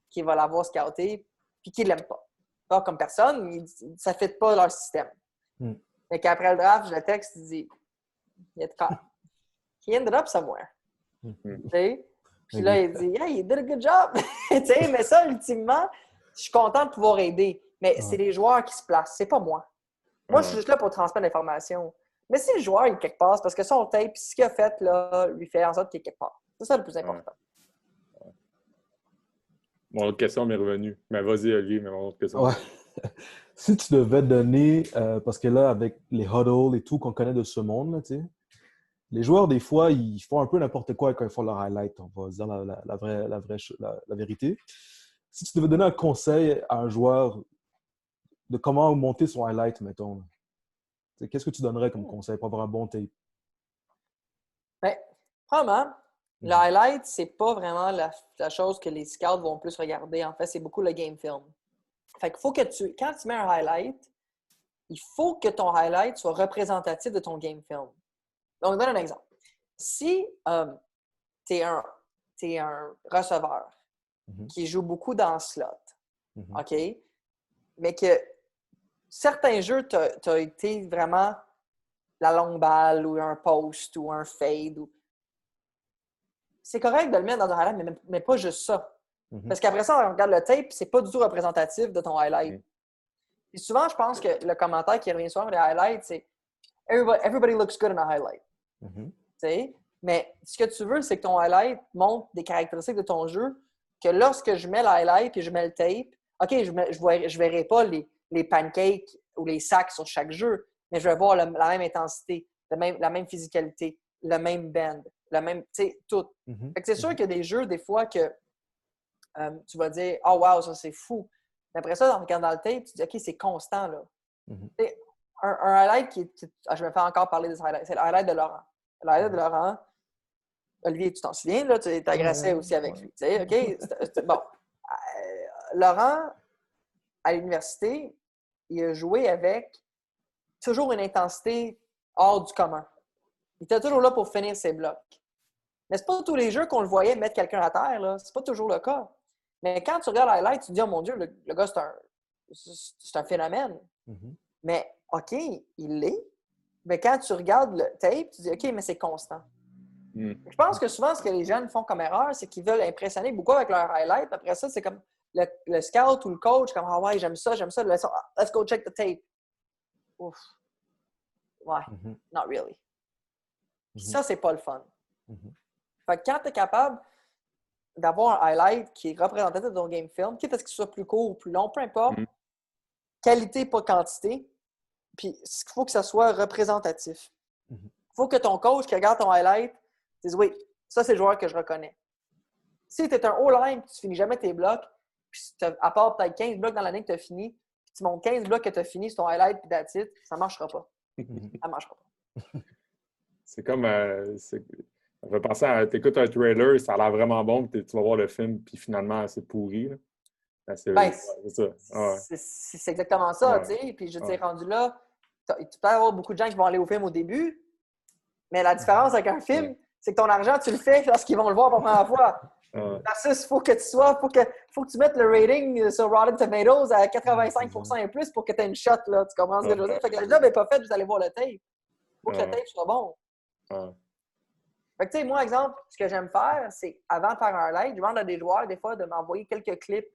qui va l'avoir scouté, puis qui ne l'aime pas. Pas comme personne, mais ça ne fait pas leur système. Fait qu'après le draft, je le texte, il dit « He ended up somewhere. » Puis là, il dit « Yeah, you did a good job. » Mais ça, ultimement, je suis content de pouvoir aider. Mais c'est les joueurs qui se placent, c'est pas moi. Moi, je suis juste là pour transmettre l'information. Mais si le joueur est quelque part, c'est parce que son tape, ce qu'il a fait, là, lui fait en sorte qu'il est quelque part. C'est ça le plus important. Mon autre question m'est revenue. Mais vas-y, Olivier, mais mon autre question. Si tu devais donner, parce que là, avec les huddles et tout qu'on connaît de ce monde, là, les joueurs, des fois, ils font un peu n'importe quoi quand ils font leur highlight. On va se dire la vérité. Si tu devais donner un conseil à un joueur de comment monter son highlight, mettons, qu'est-ce que tu donnerais comme conseil pour avoir un bon tape? Mais, premièrement, le highlight, c'est pas vraiment la chose que les scouts vont plus regarder. En fait, c'est beaucoup le game film. Fait qu'il faut que quand tu mets un highlight, il faut que ton highlight soit représentatif de ton game film. Donc, je donne un exemple. Si tu es un receveur qui joue beaucoup dans le slot, OK? Mais que certains jeux, tu as été vraiment la longue balle ou un post ou un fade. C'est correct de le mettre dans un highlight, mais pas juste ça. Parce qu'après ça, on regarde le tape, c'est pas du tout représentatif de ton highlight. Et souvent, je pense que le commentaire qui revient souvent avec les highlights, c'est everybody looks good in a highlight. Mais ce que tu veux, c'est que ton highlight montre des caractéristiques de ton jeu que lorsque je mets le highlight et je mets le tape, OK, je verrai pas les pancakes ou les sacs sur chaque jeu, mais je vais voir la même intensité, la même physicalité, le même bend, le même, tu sais, tout. Fait que c'est sûr qu'il y a des jeux, des fois, que tu vas dire « Oh, wow, ça, c'est fou! » Mais après ça, en regardant le tape, tu dis « OK, c'est constant, là. Un highlight je me fais encore parler de ce highlight. C'est le highlight de Laurent. Le highlight de Laurent, Olivier, tu t'en souviens, là? Tu t'agressais aussi avec lui. Tu sais, OK? Bon. Laurent, à l'université, il a joué avec toujours une intensité hors du commun. Il était toujours là pour finir ses blocs. Mais c'est pas tous les jeux qu'on le voyait mettre quelqu'un à terre, là. C'est pas toujours le cas. Mais quand tu regardes l'highlight, tu te dis « Oh mon Dieu, le gars, c'est un phénomène. » Mais OK, il l'est. Mais quand tu regardes le tape, tu dis « OK, mais c'est constant. » Je pense que souvent, ce que les jeunes font comme erreur, c'est qu'ils veulent impressionner beaucoup avec leur highlight. Après ça, c'est comme le scout ou le coach, comme « Ah ouais, j'aime ça. Let's go check the tape. » Ouf. Ouais, not really. Puis ça, c'est pas le fun. Fait que quand tu es capable d'avoir un highlight qui est représentatif de ton game film, quitte à ce qu'il soit plus court ou plus long, peu importe, qualité, pas quantité, puis il faut que ça soit représentatif. Il faut que ton coach qui regarde ton highlight dise « Oui, ça, c'est le joueur que je reconnais. » Si tu es un O-line et tu finis jamais tes blocs, puis à part peut-être 15 blocs dans l'année que tu as fini, puis tu montes 15 blocs que tu as fini sur ton highlight puis that's it, ça ne marchera pas. Ça ne marchera pas. C'est comme... ça fait penser à... T'écoutes un trailer, ça a l'air vraiment bon, puis tu vas voir le film, puis finalement, c'est pourri. Là. C'est ça. C'est exactement ça, tu sais. Puis je t'ai rendu là, tu peux avoir beaucoup de gens qui vont aller au film au début, mais la différence avec un film, c'est que ton argent, tu le fais lorsqu'ils vont le voir pour la première fois. Versus, il faut que tu mettes le rating sur Rotten Tomatoes à 85% et plus pour que tu aies une shot, là. Tu comprends ce que je veux dire? Fait que le job n'est pas fait, vous allez voir le tape. Il faut que le tape soit bon. Fait que, tu sais, moi, exemple, ce que j'aime faire, c'est, avant de faire un highlight, je demande à des joueurs, des fois, de m'envoyer quelques clips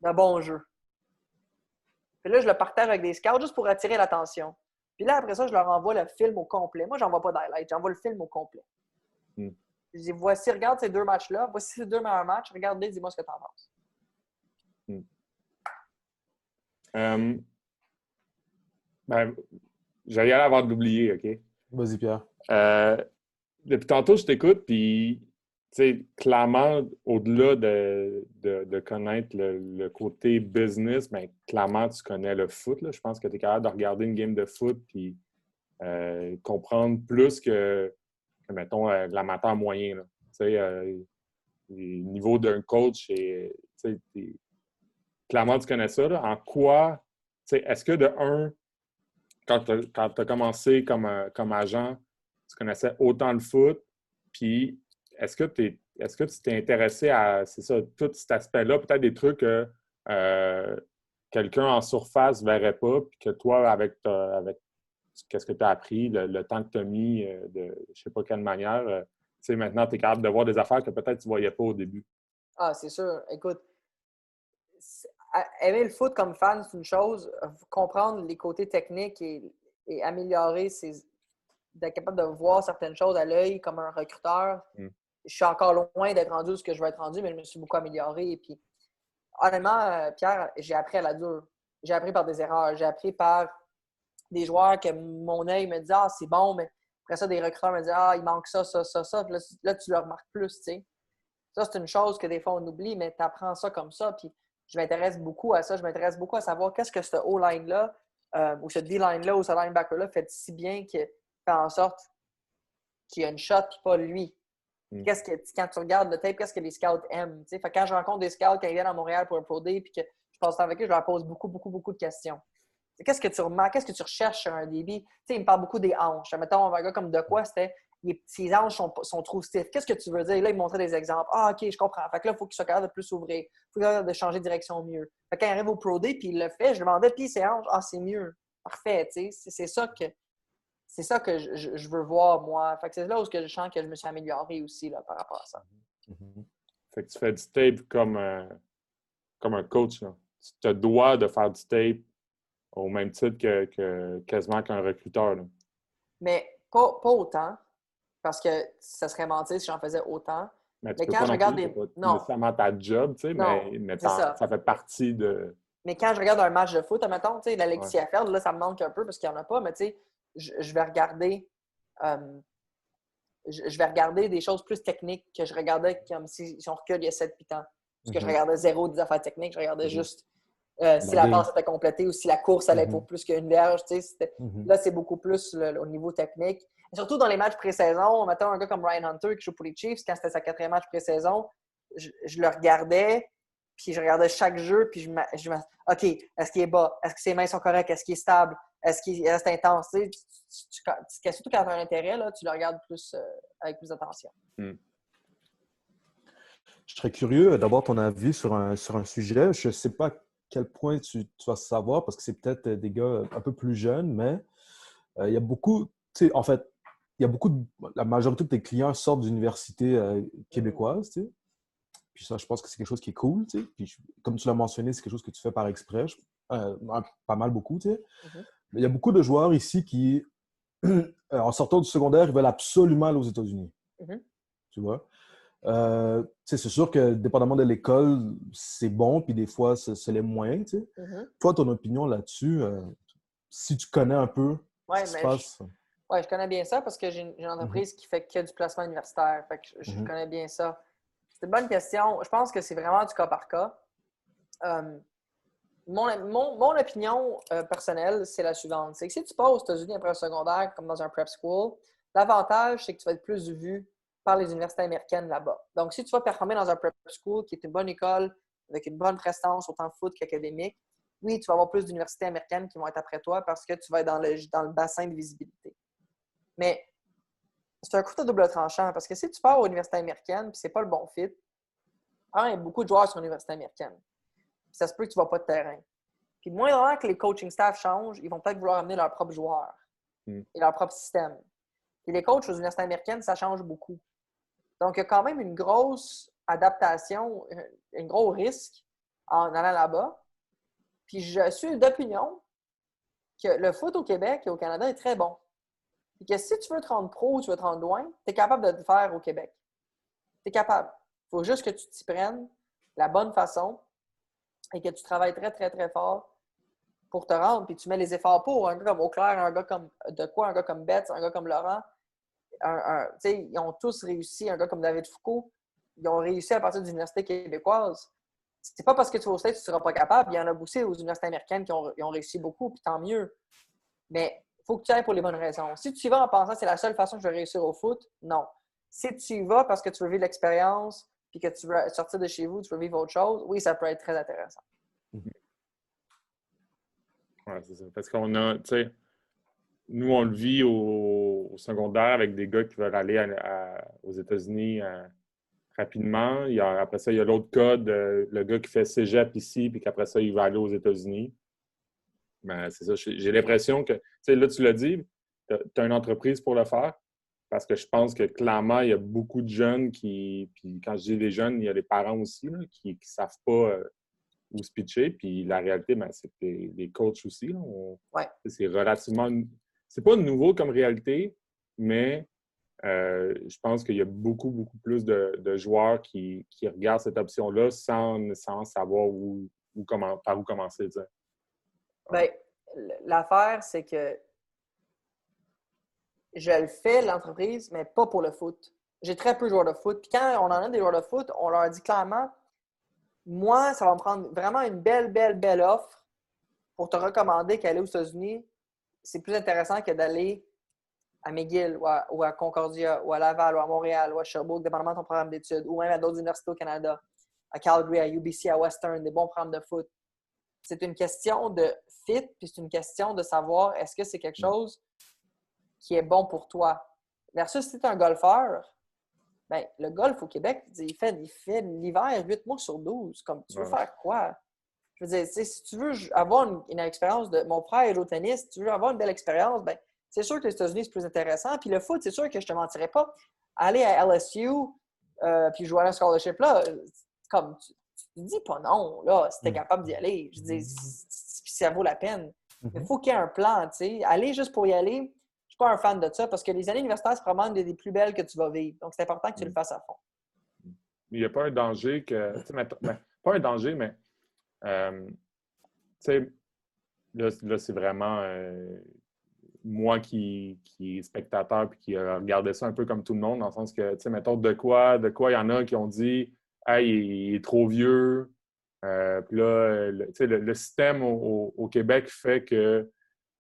de bons jeux. Puis là, je le partage avec des scouts juste pour attirer l'attention. Puis là, après ça, je leur envoie le film au complet. Moi, j'envoie pas d'highlight, j'envoie le film au complet. Je dis, voici, regarde ces deux matchs-là, voici ces deux meilleurs matchs, regarde-les, dis-moi ce que tu en penses. J'allais aller avant de l'oublier, OK? Vas-y, Pierre. Depuis tantôt, je t'écoute, puis, tu sais, clairement, au-delà de connaître le côté business, mais clairement, tu connais le foot, là. Je pense que tu es capable de regarder une game de foot, puis comprendre plus que mettons, l'amateur moyen, là. Tu sais, le niveau d'un coach, et, clairement, tu connais ça, là. En quoi, tu sais, est-ce que de un, quand tu as commencé comme agent, tu connaissais autant le foot, puis est-ce que tu t'es intéressé à, c'est ça, tout cet aspect-là, peut-être des trucs que quelqu'un en surface ne verrait pas, puis que toi, avec qu'est-ce que tu as appris, le temps que tu as mis, de je ne sais pas quelle manière, tu sais, maintenant, tu es capable de voir des affaires que peut-être tu ne voyais pas au début. Ah, c'est sûr. Écoute, aimer le foot comme fan, c'est une chose. Comprendre les côtés techniques et améliorer d'être capable de voir certaines choses à l'œil comme un recruteur. Je suis encore loin d'être rendu où ce que je veux être rendu, mais je me suis beaucoup amélioré. Et puis, honnêtement, Pierre, j'ai appris à la dure. J'ai appris par des erreurs. J'ai appris par des joueurs que mon œil me dit « Ah, c'est bon », mais après ça, des recruteurs me disent « Ah, il manque ça, ça, ça, ça. » Puis là, tu le remarques plus, tu sais. Ça, c'est une chose que des fois, on oublie, mais tu apprends ça comme ça. Puis, je m'intéresse beaucoup à ça. Je m'intéresse beaucoup à savoir qu'est-ce que ce O-line-là ou ce D-line-là ou ce linebacker-là fait si bien que fait en sorte qui a une shot et pas lui. Mm. Quand tu regardes le tape, qu'est-ce que les scouts aiment? Fait quand je rencontre des scouts quand ils viennent à Montréal pour un Pro Day puis que je passe le temps avec eux, je leur pose beaucoup, beaucoup, beaucoup de questions. Qu'est-ce que tu remarques? Qu'est-ce que tu recherches sur un DB? Ils me parlent beaucoup des hanches. Mettons, un gars comme de quoi, c'était ses hanches sont trop stiffs. Qu'est-ce que tu veux dire? Là, il me montrait des exemples. Ah, OK, je comprends. Fait que là, il faut qu'il soit capable de plus s'ouvrir. Il faut qu'il soit capable de changer de direction mieux. Fait que quand il arrive au Pro Day puis il le fait, je lui demandais, puis ses hanches, c'est mieux. Parfait, c'est ça que je veux voir, moi. Fait que c'est là où je sens que je me suis amélioré aussi là, par rapport à ça. Mm-hmm. Fait que tu fais du tape comme un coach. Là. Tu te dois de faire du tape au même titre que quasiment qu'un recruteur. Là. Mais pas autant, parce que ça serait mentir si j'en faisais autant. Mais tu Mais peux quand pas je non regarde plus, des. c'est pas Non, nécessairement ta job, tu sais, non, mais c'est ça. ça fait partie de... Mais quand je regarde un match de foot, admettons, tu sais, l'Alexis Ouais. Affeld, là, ça me manque un peu parce qu'il n'y en a pas, mais tu sais, je vais regarder. Je vais regarder des choses plus techniques que je regardais comme si on recule il y a 7-8 ans. Parce que je regardais zéro des affaires techniques, je regardais juste si la passe était complétée ou si la course allait pour plus qu'une verge. Là, c'est beaucoup plus au niveau technique. Et surtout dans les matchs pré-saison, mettons un gars comme Ryan Hunter qui joue pour les Chiefs, quand c'était sa 4e match pré-saison, je le regardais, puis je regardais chaque jeu, puis OK, est-ce qu'il est bas? Est-ce que ses mains sont correctes? Est-ce qu'il est stable? Est-ce qu'il reste intense? Surtout quand tu as un intérêt, là, tu le regardes plus avec plus d'attention. Mm. Je serais curieux d'avoir ton avis sur un sujet. Je ne sais pas à quel point tu vas savoir, parce que c'est peut-être des gars un peu plus jeunes, mais il y a beaucoup, tu sais, en fait, il y a beaucoup la majorité de tes clients sortent d'universités québécoises, tu sais. Puis ça, je pense que c'est quelque chose qui est cool, tu sais. Puis comme tu l'as mentionné, c'est quelque chose que tu fais par exprès, pas mal beaucoup, tu sais. Mais il y a beaucoup de joueurs ici qui, en sortant du secondaire, ils veulent absolument aller aux États-Unis. Tu vois? C'est sûr que dépendamment de l'école, c'est bon, puis des fois, c'est les moyens. Tu sais. Toi, ton opinion là-dessus, si tu connais un peu ce qui se passe. Oui, je connais bien ça parce que j'ai une entreprise qui fait que du placement universitaire. Fait que je connais bien ça. C'est une bonne question. Je pense que c'est vraiment du cas par cas. Mon opinion personnelle, c'est la suivante. C'est que si tu pars aux États-Unis après un secondaire, comme dans un prep school, l'avantage, c'est que tu vas être plus vu par les universités américaines là-bas. Donc, si tu vas performer dans un prep school, qui est une bonne école, avec une bonne prestance, autant foot qu'académique, oui, tu vas avoir plus d'universités américaines qui vont être après toi parce que tu vas être dans le bassin de visibilité. Mais c'est un couteau double tranchant parce que si tu pars aux universités américaines et ce n'est pas le bon fit, il y a beaucoup de joueurs sur l'université américaine. Puis ça se peut que tu ne vas pas de terrain. Puis moins que les coaching staff changent, ils vont peut-être vouloir amener leurs propres joueurs et leur propre système. Puis les coachs aux universités américaines, ça change beaucoup. Donc, il y a quand même une grosse adaptation, un gros risque en allant là-bas. Puis je suis d'opinion que le foot au Québec et au Canada est très bon. Puis que si tu veux te rendre pro ou tu veux te rendre loin, tu es capable de le faire au Québec. Tu es capable. Il faut juste que tu t'y prennes de la bonne façon et que tu travailles très, très, très fort pour te rendre. Puis tu mets les efforts pour. Un gars comme Auclair, un gars comme De quoi, un gars comme Betts, un gars comme Laurent. Ils ont tous réussi. Un gars comme David Foucault, ils ont réussi à partir de l'université québécoise. C'est pas parce que tu vas au States que tu ne seras pas capable. Il y en a aussi aux universités américaines qui ont réussi beaucoup, puis tant mieux. Mais il faut que tu ailles pour les bonnes raisons. Si tu y vas en pensant que c'est la seule façon que je vais réussir au foot, non. Si tu y vas parce que tu veux vivre l'expérience, puis que tu veux sortir de chez vous, tu veux vivre autre chose, oui, ça peut être très intéressant. Oui, c'est ça. Parce qu'on a, tu sais, nous, on le vit au secondaire avec des gars qui veulent aller aux États-Unis rapidement. Après ça, il y a l'autre cas de le gars qui fait cégep ici, puis qu'après ça, il va aller aux États-Unis. Ben, c'est ça. J'ai l'impression que, tu sais, là, tu l'as dit, tu as une entreprise pour le faire. Parce que je pense que clairement, il y a beaucoup de jeunes puis quand je dis les jeunes, il y a les parents aussi là, qui ne savent pas où se pitcher. Puis la réalité, ben, c'est que les coachs aussi, là, c'est relativement... C'est pas nouveau comme réalité, mais je pense qu'il y a beaucoup, beaucoup plus de joueurs qui regardent cette option-là sans savoir par où commencer. Bien, l'affaire, c'est que je le fais, l'entreprise, mais pas pour le foot. J'ai très peu de joueurs de foot. Puis quand on en a des joueurs de foot, on leur dit clairement, moi, ça va me prendre vraiment une belle, belle, belle offre pour te recommander qu'aller aux États-Unis, c'est plus intéressant que d'aller à McGill ou à Concordia ou à Laval ou à Montréal ou à Sherbrooke, dépendamment de ton programme d'études, ou même à d'autres universités au Canada, à Calgary, à UBC, à Western, des bons programmes de foot. C'est une question de fit, puis c'est une question de savoir est-ce que c'est quelque chose qui est bon pour toi. Versus si tu es un golfeur, ben, le golf au Québec, il fait l'hiver 8 mois sur 12. Comme tu veux faire quoi? Je veux dire, si tu veux avoir une expérience de. Mon frère joue au tennis, si tu veux avoir une belle expérience, ben, c'est sûr que les États-Unis, c'est plus intéressant. Puis le foot, c'est sûr que je te mentirais pas. Aller à LSU, puis jouer à un scholarship là, comme tu te dis pas non, là, si t'es capable d'y aller. Je dis, ça vaut la peine. Il faut qu'il y ait un plan, tu sais. Aller juste pour y aller, je suis pas un fan de ça parce que les années universitaires, c'est probablement une des plus belles que tu vas vivre. Donc, c'est important que tu le fasses à fond. Il n'y a pas un danger que. Pas un danger, mais. Tu sais, là c'est vraiment moi qui est spectateur puis qui regardait ça un peu comme tout le monde, dans le sens que, tu sais, mettons, de quoi il y en a qui ont dit « Hey, il est trop vieux. » Puis là, le système au Québec fait que,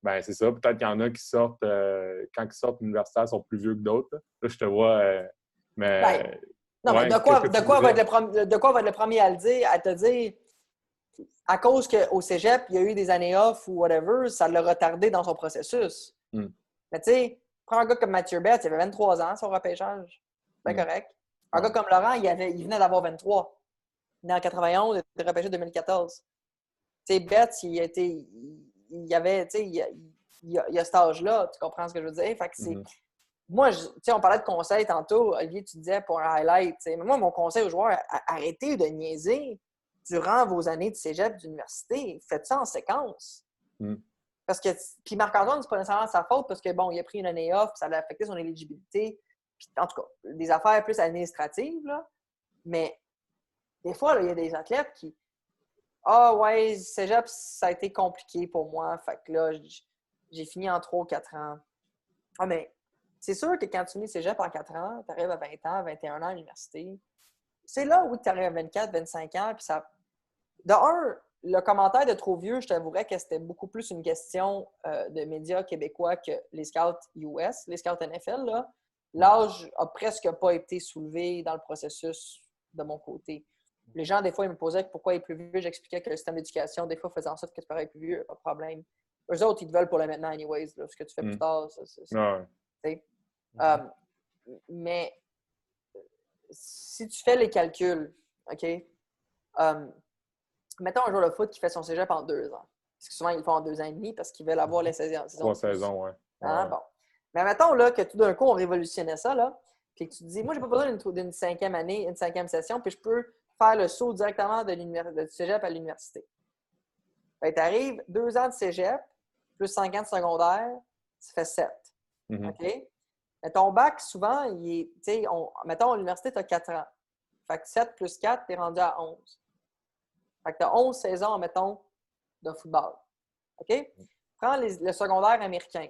ben c'est ça, peut-être qu'il y en a qui sortent, quand ils sortent de l'université, ils sont plus vieux que d'autres. Là, je te vois, mais... non, mais de quoi va être le premier à le dire, à te dire, à cause qu'au cégep, il y a eu des années off ou whatever, ça l'a retardé dans son processus. Mais tu sais, prends un gars comme Mathieu Betts, il avait 23 ans, son repêchage. C'est bien correct. Un gars comme Laurent, il venait d'avoir 23. Il est né en 91, il était repêché en 2014. Tu sais, Betts, il a cet âge-là, tu comprends ce que je veux dire? Fait que c'est... Moi, tu sais, on parlait de conseils tantôt. Olivier, tu disais pour un highlight. Mais moi, mon conseil aux joueurs, arrêtez de niaiser durant vos années de cégep, d'université. Faites ça en séquence. Parce que, puis Marc-Antoine, c'est pas nécessairement sa faute parce que, bon, il a pris une année off, ça a affecté son éligibilité. Puis, en tout cas, des affaires plus administratives, là. Mais des fois, il y a des athlètes qui ah ouais, cégep, ça a été compliqué pour moi. Fait que là, j'ai fini en 3 ou 4 ans. Ah, mais c'est sûr que quand tu finis cégep en 4 ans, tu arrives à 20 ans, 21 ans à l'université. C'est là, oui, que tu arrives à 24, 25 ans. Puis ça... De un, le commentaire de trop vieux, je t'avouerais que c'était beaucoup plus une question de médias québécois que les scouts US, les scouts NFL. Là. L'âge a presque pas été soulevé dans le processus de mon côté. Les gens, des fois, ils me posaient pourquoi il est plus vieux. J'expliquais que le système d'éducation, des fois, faisait en sorte que tu parais plus vieux, pas de problème. Eux autres, ils te veulent pour le maintenant, anyways. Là, ce que tu fais plus tard, mais si tu fais les calculs, OK? Mettons un joueur de foot qui fait son cégep en 2 ans. Parce que souvent, ils le font en 2 ans et demi parce qu'ils veulent avoir les saisons. 3 saisons, oui. Hein? Bon. Mais mettons là, que tout d'un coup, on révolutionnait ça, là, puis que tu te dis, moi, j'ai pas besoin d'une 5e année, une 5e session, puis je peux faire le saut directement de cégep à l'université. Ben, tu arrives 2 ans de cégep, plus 5 ans de secondaire, ça fait 7. OK? Mais ton bac, souvent, mettons, à l'université, tu as 4 ans. Fait que 7 plus 4, tu es rendu à 11. Fait que tu as 11 saisons, mettons, de football. OK? Prends le secondaire américain.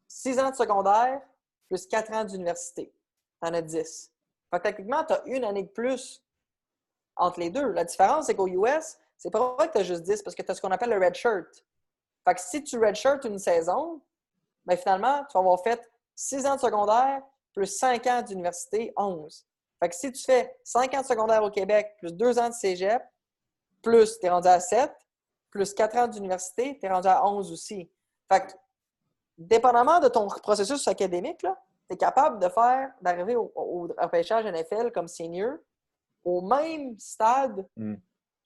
6 ans de secondaire, plus 4 ans d'université. Tu en as 10. Fait que techniquement, tu as une année de plus entre les deux. La différence, c'est qu'aux US, c'est pas vrai que tu as juste 10 parce que tu as ce qu'on appelle le red shirt. Fait que si tu red shirt une saison, ben finalement, tu vas avoir fait 6 ans de secondaire plus 5 ans d'université, 11. Fait que si tu fais 5 ans de secondaire au Québec plus 2 ans de cégep, plus tu es rendu à 7, plus 4 ans d'université, tu es rendu à 11 aussi. Fait que, dépendamment de ton processus académique, tu es capable d'arriver au repêchage NFL comme senior au même stade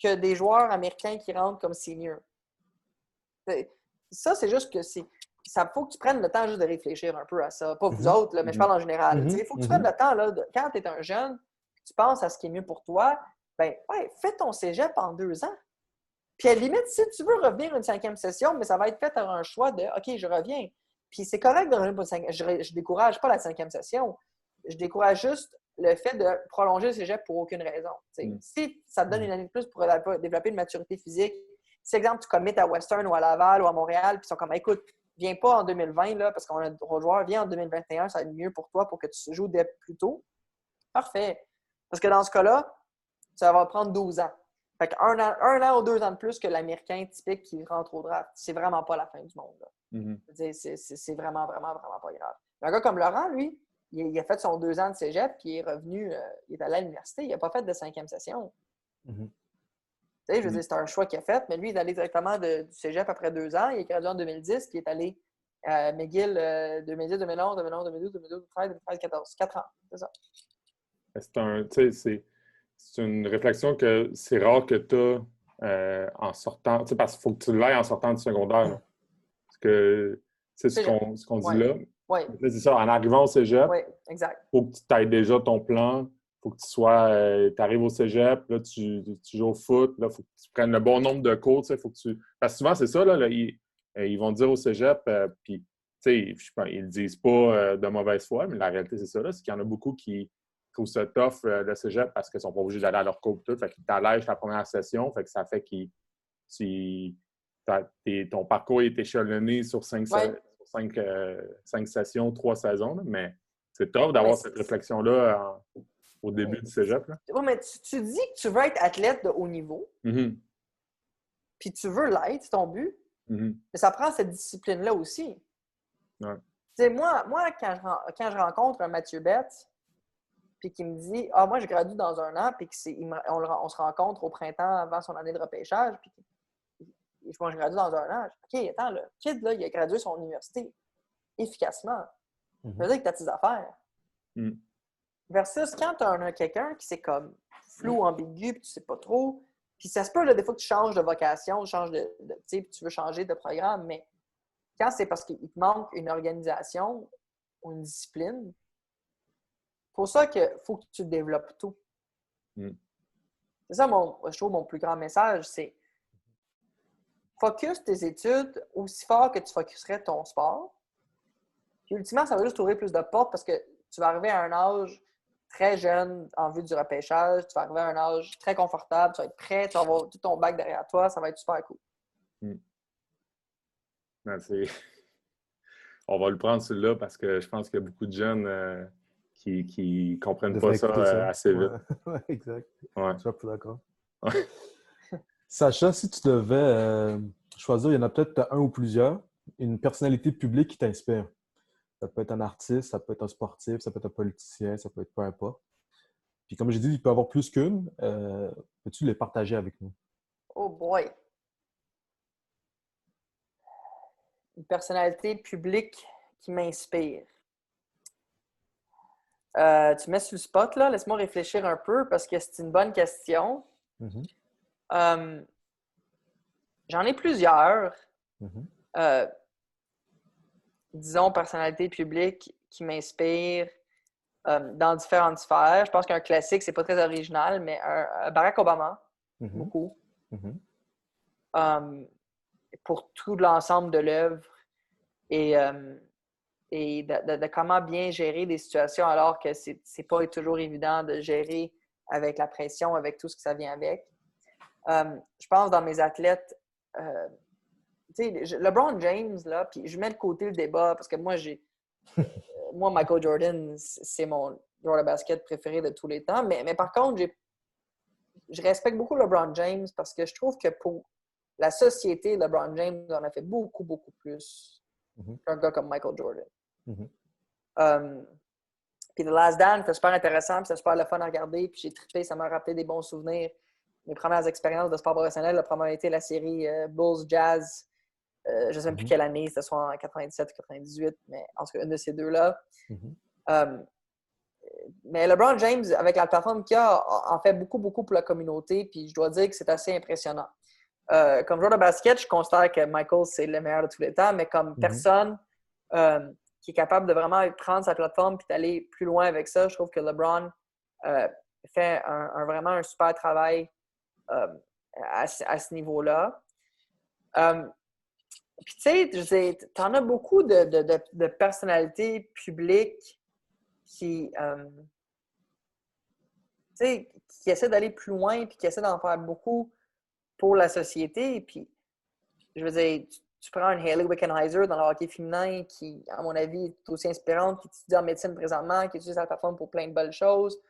que des joueurs américains qui rentrent comme senior. Ça, c'est juste que ça faut que tu prennes le temps juste de réfléchir un peu à ça. Pas vous autres, là, mais je parle en général. Il faut que tu prennes le temps, là, quand tu es un jeune, tu penses à ce qui est mieux pour toi, ben ouais, fais ton cégep en 2 ans. Puis à la limite, si tu veux revenir une 5e session, mais ça va être fait par un choix de OK, je reviens. Puis c'est correct de revenir pour une 5e. Je décourage pas la 5e session. Je décourage juste le fait de prolonger le cégep pour aucune raison. Si ça te donne une année de plus pour développer une maturité physique, si, exemple, tu commites à Western ou à Laval ou à Montréal, puis ils sont comme écoute, viens pas en 2020 là, parce qu'on a droit de joueur, viens en 2021, ça va être mieux pour toi pour que tu joues dès plus tôt. Parfait. Parce que dans ce cas-là, ça va prendre 12 ans. Fait qu'un an ou 2 ans de plus que l'Américain typique qui rentre au draft. C'est vraiment pas la fin du monde. Là. Mhm. C'est vraiment, vraiment, vraiment pas grave. Un gars comme Laurent, lui, il a fait son 2 ans de cégep, puis il est revenu, il est allé à l'université, il n'a pas fait de 5e session. Mhm. Tu sais, je veux dire, c'est un choix qu'il a fait, mais lui, il est allé directement du cégep après 2 ans. Il est gradué en 2010, puis il est allé à McGill 2010, 2011, 2011, 2012, 2012, 2013, 2013, 2014. 4 ans, c'est ça. C'est une réflexion que c'est rare que tu as en sortant, parce qu'il faut que tu l'aies en sortant du secondaire. Là. Parce que c'est Cégep. ce qu'on dit Oui, là. oui, Là, c'est ça, en arrivant au cégep, oui, exact. il faut que tu ailles déjà ton plan. Il faut que tu arrives au cégep, là, tu joues au foot, il faut que tu prennes le bon nombre de cours. Faut que tu... Parce que souvent, c'est ça, là, ils vont dire au cégep, puis ils le disent pas de mauvaise foi, mais la réalité, c'est ça, là, c'est qu'il y en a beaucoup qui trouvent ça tough, le cégep, parce qu'ils sont pas obligés d'aller à leur cours, tout, fait qu'ils t'allègent la première session, fait que ça fait que ton parcours est échelonné sur Oui, cinq sessions, 3 saisons, là, mais c'est tough mais d'avoir cette réflexion-là au début du cégep. Là. ouais, mais tu dis que tu veux être athlète de haut niveau, Mm-hmm. puis tu veux l'être, c'est ton but, Mm-hmm. mais ça prend cette discipline-là aussi. Ouais. Tu sais, moi quand je rencontre un Mathieu Betts, puis qui me dit « Ah, moi, je gradue dans 1 an, puis on se rencontre au printemps avant son année de repêchage, puis moi, je gradue dans 1 an. » Je dis « OK, attends, le kid, là, il a gradué son université efficacement. Ça veut dire que tu as tes affaires. Mm. Versus quand tu as quelqu'un qui c'est comme flou, ambigu, puis tu sais pas trop, puis ça se peut, là, des fois, que tu changes de vocation, tu changes puis tu veux changer de programme, mais quand c'est parce qu'il te manque une organisation ou une discipline, c'est pour ça qu'il faut que tu développes tout. Mm. C'est ça, je trouve, mon plus grand message, c'est focus tes études aussi fort que tu focuserais ton sport. Puis ultimement, ça va juste ouvrir plus de portes parce que tu vas arriver à un âge très jeune en vue du repêchage, tu vas arriver à un âge très confortable, tu vas être prêt, tu vas avoir tout ton bac derrière toi, ça va être super cool. Mm. Non, on va le prendre celui-là parce que je pense qu'il y a beaucoup de jeunes qui ne comprennent pas ça, ça. assez vite. Ouais, exact. Ouais. Je suis un peu d'accord. Ouais. Sacha, si tu devais choisir, il y en a peut-être un ou plusieurs, une personnalité publique qui t'inspire. Ça peut être un artiste, ça peut être un sportif, ça peut être un politicien, ça peut être peu importe. Puis comme j'ai dit, il peut y avoir plus qu'une. Peux-tu les partager avec nous? Oh boy! Une personnalité publique qui m'inspire. Tu mets sur le spot, là. Laisse-moi réfléchir un peu parce que c'est une bonne question. Mhm. J'en ai plusieurs. Mhm. Disons, personnalités publiques qui m'inspirent dans différentes sphères. Je pense qu'un classique, c'est pas très original, mais Barack Obama, Mhm. beaucoup. Mhm. Pour tout l'ensemble de l'œuvre et de comment bien gérer des situations alors que c'est pas toujours évident de gérer avec la pression, avec tout ce que ça vient avec. Je pense dans mes athlètes, LeBron James, là, puis je mets de côté le débat parce que moi, Michael Jordan, c'est mon joueur de basket préféré de tous les temps. Mais par contre, je respecte beaucoup LeBron James parce que je trouve que pour la société, LeBron James en a fait beaucoup, beaucoup plus qu'un gars comme Michael Jordan. Puis The Last Dance, c'était super intéressant, puis c'était super le fun à regarder, puis j'ai trippé, ça m'a rappelé des bons souvenirs. Mes premières expériences de sport professionnel, a probablement été la série Bulls Jazz. Je ne sais même plus quelle année, c'était soit en 97 ou 98, mais en tout cas, une de ces deux-là. Mais LeBron James, avec la plateforme qu'il a, en fait beaucoup, beaucoup pour la communauté, puis je dois dire que c'est assez impressionnant. Comme joueur de basket, je considère que Michael, c'est le meilleur de tous les temps, mais comme personne qui est capable de vraiment prendre sa plateforme et d'aller plus loin avec ça, je trouve que LeBron fait vraiment un super travail à ce niveau-là. Puis tu sais, tu en as beaucoup de personnalités publiques qui essaient d'aller plus loin et qui essaient d'en faire beaucoup pour la société. Puis, je veux dire, tu prends un Hailey Wickenheiser dans le hockey féminin qui, à mon avis, est aussi inspirante, qui étudie en médecine présentement, qui utilise sa plateforme pour plein de belles choses.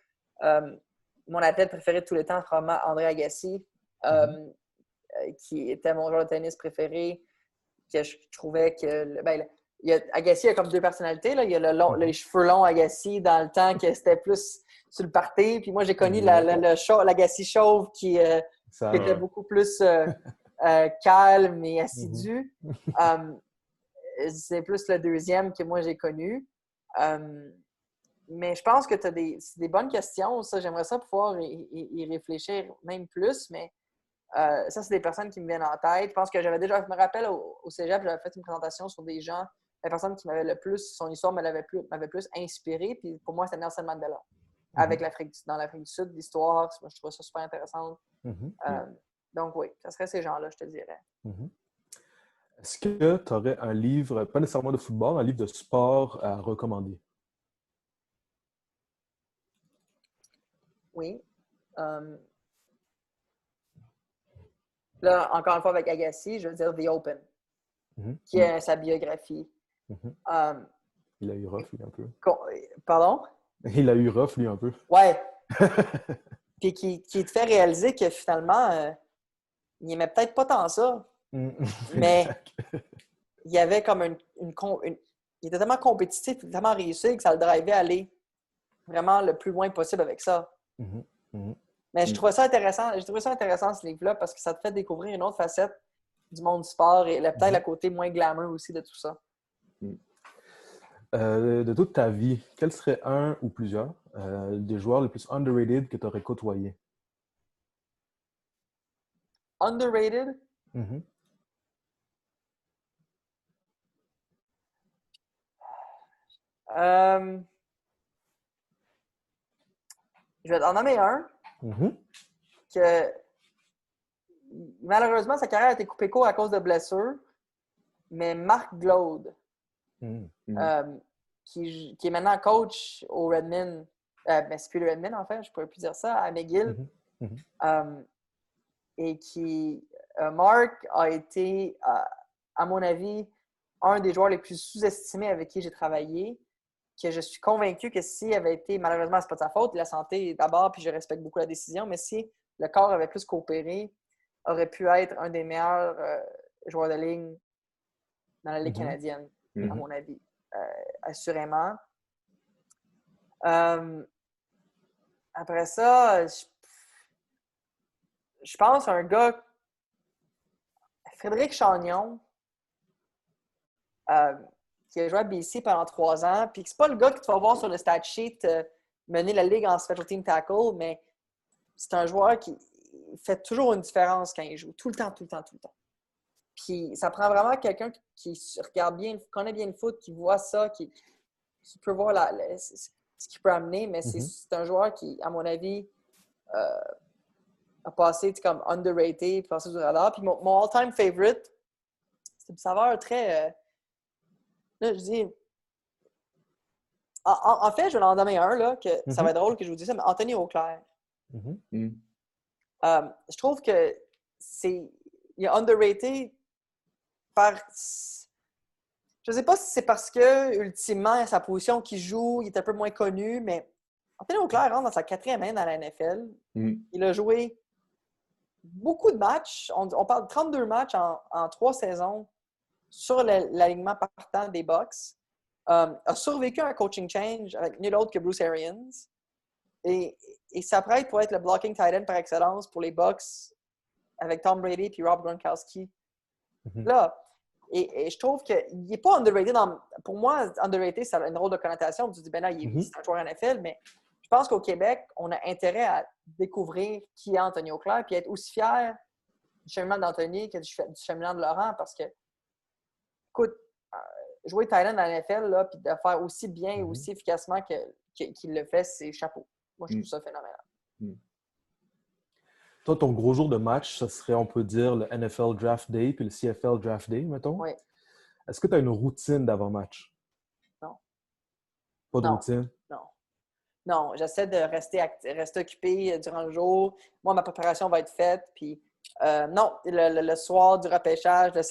Mon athlète préféré de tous les temps, c'est probablement André Agassi, qui était mon joueur de tennis préféré. que je trouvais que... Agassi a comme deux personnalités. Là. Il y a les cheveux longs Agassi dans le temps que c'était plus sur le party. Puis moi, j'ai connu l'Agassi chauve qui était beaucoup plus calme et assidu. C'est plus le deuxième que moi, j'ai connu. Mais je pense que c'est des bonnes questions. Ça, j'aimerais ça pouvoir y réfléchir même plus. Mais ça, c'est des personnes qui me viennent en tête. Je pense que je me rappelle au cégep, j'avais fait une présentation sur des gens, la personne qui m'avait le plus, son histoire m'avait plus inspiré. Puis pour moi, c'était Nelson Mandela. Avec dans l'Afrique du Sud, l'histoire, moi, je trouve ça super intéressant. Donc oui, ça serait ces gens-là, je te dirais. Est-ce que tu aurais un livre, pas nécessairement de football, un livre de sport à recommander? Oui. Là, encore une fois, avec Agassi, je veux dire The Open, qui est sa biographie. Il a eu rough, lui, un peu. Pardon? Il a eu rough, lui, un peu. Ouais. Puis qui te fait réaliser que finalement, il n'aimait peut-être pas tant ça. Mais il y avait comme il était tellement compétitif, tellement réussi que ça le drivait à aller vraiment le plus loin possible avec ça. Mais je trouvais ça intéressant. J'ai trouvé ça intéressant, ce livre-là, parce que ça te fait découvrir une autre facette du monde du sport et peut-être le côté moins glamour aussi de tout ça. De toute ta vie, quel serait un ou plusieurs des joueurs les plus underrated que tu aurais côtoyés? Underrated? Je vais t'en nommer un que malheureusement, sa carrière a été coupée court à cause de blessures, mais Marc Glaude, qui est maintenant coach au Redmond, mais c'est plus le Redmond en fait, je ne pourrais plus dire ça, à McGill, et qui, Marc a été, à mon avis, un des joueurs les plus sous-estimés avec qui j'ai travaillé, que je suis convaincu que s'il avait été, malheureusement, c'est pas de sa faute, la santé d'abord, puis je respecte beaucoup la décision, mais si le corps avait plus coopéré, aurait pu être un des meilleurs joueurs de ligne dans la Ligue canadienne, à mon avis, assurément. Après ça, je pense à un gars, Frédéric Chagnon, qui a joué à BC pendant 3 ans, puis c'est pas le gars que tu vas voir sur le stat sheet mener la Ligue en special team tackle, mais c'est un joueur qui fait toujours une différence quand il joue, tout le temps. Puis ça prend vraiment quelqu'un qui regarde bien, connaît bien le foot, qui voit ça, qui peut voir ce qu'il peut amener, mais c'est un joueur qui, à mon avis, a passé comme underrated, passé du radar. Puis mon all-time favorite, c'est une saveur très... là, je dis... En fait, je vais en donner un, là, que ça va être drôle que je vous dise ça, mais Anthony Auclair. Je trouve que il est underrated par... Je ne sais pas si c'est parce que, ultimement, sa position qu'il joue, il est un peu moins connu, mais Anthony Auclair rentre dans sa 4e année dans la NFL. Il a joué beaucoup de matchs. On parle de 32 matchs en 3 saisons sur l'alignement partant des Bucks. A survécu un coaching change avec nul autre que Bruce Arians. Et s'apprête pour être le blocking tight end par excellence pour les Bucks avec Tom Brady et Rob Gronkowski. Là, et je trouve qu'il n'est pas underrated. Pour moi, underrated, ça a une drôle de connotation. Tu te dis, ben là, c'est un joueur NFL, mais je pense qu'au Québec, on a intérêt à découvrir qui est Anthony Auclair et être aussi fier du cheminement d'Anthony que du cheminement de Laurent parce que, écoute, jouer tight end dans la NFL là, puis de faire aussi bien et aussi efficacement qu'il le fait, c'est chapeau. Moi, je trouve ça phénoménal. Toi, ton gros jour de match, ce serait, on peut dire, le NFL Draft Day puis le CFL Draft Day, mettons. Oui. Est-ce que tu as une routine d'avant-match? Non. Pas de routine? Non, j'essaie de rester occupé durant le jour. Moi, ma préparation va être faite. Puis, non, le soir du repêchage, le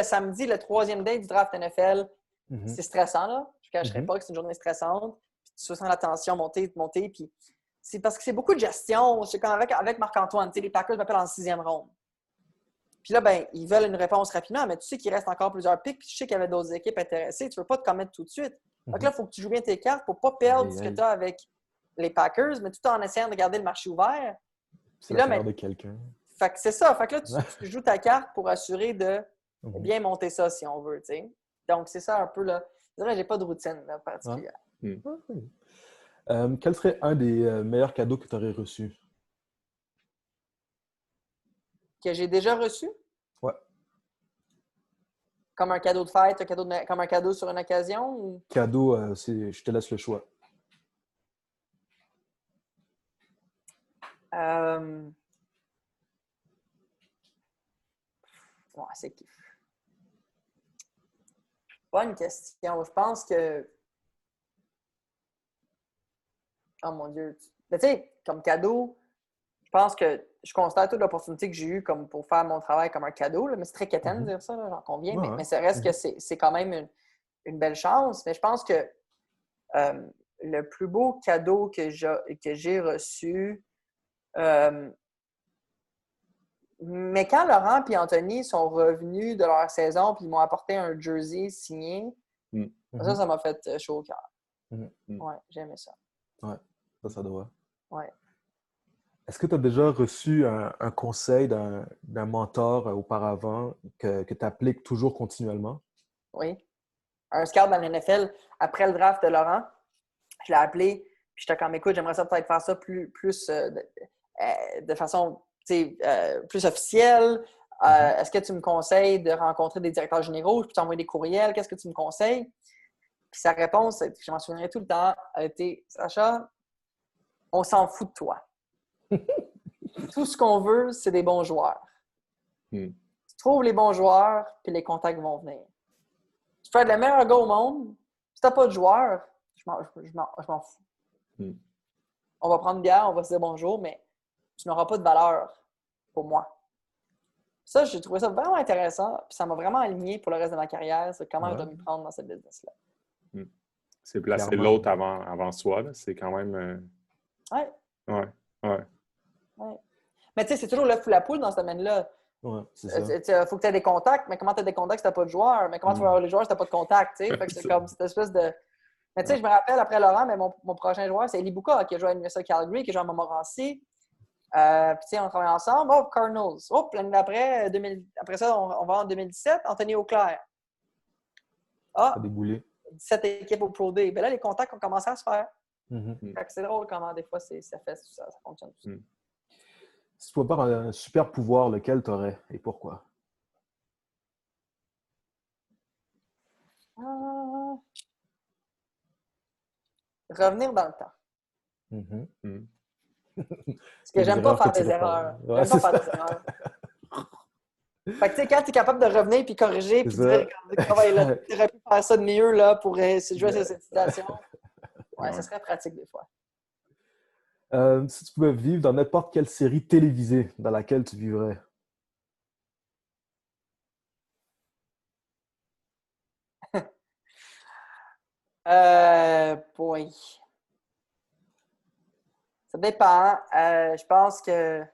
samedi, le 3e day du draft NFL, c'est stressant, là. Je ne cacherai pas que c'est une journée stressante. Puis, tu sens la tension monter. Puis, c'est parce que c'est beaucoup de gestion. C'est comme avec Marc-Antoine. Les Packers m'appellent en 6e ronde. Puis là, ben, ils veulent une réponse rapidement, mais tu sais qu'il reste encore plusieurs pics, puis tu sais qu'il y avait d'autres équipes intéressées. Tu ne veux pas te commettre tout de suite. Donc là, il faut que tu joues bien tes cartes pour ne pas perdre ce que tu as avec les Packers, mais tout en essayant de garder le marché ouvert. C'est la carrière de quelqu'un. Fait que c'est ça. Fait que là, tu joues ta carte pour assurer de bien monter ça, si on veut, tu sais. Donc, c'est ça un peu, là. Je dirais que j'ai pas de routine là, particulière. Quel serait un des meilleurs cadeaux que tu aurais reçu? Que j'ai déjà reçu? Ouais. Comme un cadeau de fête, comme un cadeau sur une occasion? Ou... Cadeau, je te laisse le choix. Ouais, c'est kiff. Bonne question. Je pense que... Oh mon Dieu. Mais tu sais, comme cadeau, je pense que je constate toute l'opportunité que j'ai eue comme pour faire mon travail comme un cadeau. Là, mais c'est très quétaine de dire ça, j'en conviens. Ouais. Mais ça reste que c'est quand même une belle chance. Mais je pense que le plus beau cadeau que j'ai reçu... mais quand Laurent et Anthony sont revenus de leur saison puis ils m'ont apporté un jersey signé, ça m'a fait chaud au cœur. Ouais, j'ai aimé ça. Ouais, ça doit. Ouais. Est-ce que tu as déjà reçu un conseil d'un mentor auparavant que tu appliques toujours continuellement? Oui. Un scout dans l'NFL, après le draft de Laurent, je l'ai appelé, puis j'étais comme, écoute, j'aimerais ça peut-être faire ça plus de façon plus officielle. Est-ce que tu me conseilles de rencontrer des directeurs généraux? Je peux t'envoyer des courriels? Qu'est-ce que tu me conseilles? Puis sa réponse, je m'en souviendrai tout le temps, a été, Sacha, on s'en fout de toi. Tout ce qu'on veut, c'est des bons joueurs. Tu trouves les bons joueurs, puis les contacts vont venir. Tu peux être le meilleur gars au monde. Si tu n'as pas de joueurs, je m'en fous. On va prendre une bière, on va se dire bonjour, mais tu n'auras pas de valeur pour moi. Ça, j'ai trouvé ça vraiment intéressant, puis ça m'a vraiment aligné pour le reste de ma carrière sur comment je dois m'y prendre dans cette business-là. C'est placer l'autre avant soi, là. C'est quand même... Ouais. Mais tu sais, c'est toujours l'œuf ou la poule dans ce domaine-là. Ouais, c'est ça. Il faut que tu aies des contacts, mais comment tu as des contacts si tu n'as pas de joueurs? Mais comment tu vas avoir les joueurs si tu n'as pas de contacts? Fait que c'est comme cette espèce de... Mais tu sais, je me rappelle, après Laurent, mais mon prochain joueur, c'est Eli Buka, qui a joué à l'Université de Calgary, qui a joué à Montmorency. Puis tu sais, on travaille ensemble. Oh, Cardinals. Oh, l'année d'après, après ça, on va en 2017, Anthony Auclair. Ça a déboulé. 17 équipes au Pro Day. Ben là, les contacts ont commencé à se faire. Fait que c'est drôle comment des fois ça fait tout ça, ça fonctionne tout ça. Si tu pouvais avoir un super pouvoir, lequel tu aurais et pourquoi? Revenir dans le temps. Parce que j'aime pas faire des erreurs. Ouais, j'aime pas faire des erreurs. Fait que tu sais, quand tu es capable de revenir puis corriger, puis dire tu aurais pu faire ça de mieux là, pour jouer sur cette situation, ça serait pratique des fois. Si tu pouvais vivre dans n'importe quelle série télévisée dans laquelle tu vivrais? Boy. Ça dépend. Je pense que,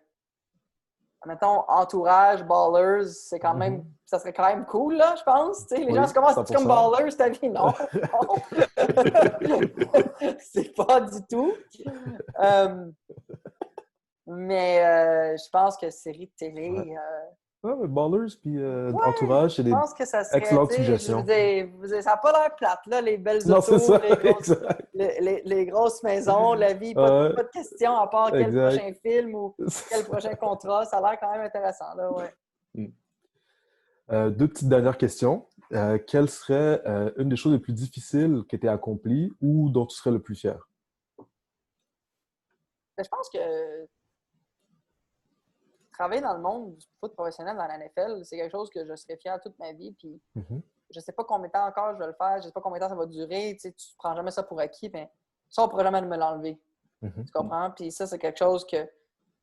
mettons, Entourage, Ballers, c'est quand même, ça serait quand même cool, là, je pense. Les gens se commencent comme Ballers, ta vie. Non. C'est pas du tout. Mais je pense que série de télé... mais Ballers puis Entourage, c'est des excellentes suggestions. Ça n'a pas l'air plate, là, les belles autos, les grosses maisons, la vie, pas de questions à part quel prochain film ou quel prochain contrat. Ça a l'air quand même intéressant. Là, deux petites dernières questions. Quelle serait une des choses les plus difficiles que tu as accomplies ou dont tu serais le plus fier? Je pense que travailler dans le monde du foot professionnel dans la NFL, c'est quelque chose que je serais fier toute ma vie. Puis je ne sais pas combien de temps encore je vais le faire, je ne sais pas combien de temps ça va durer. Tu ne prends jamais ça pour acquis, mais ça, on ne pourra jamais me l'enlever. Tu comprends? Puis ça, c'est quelque chose que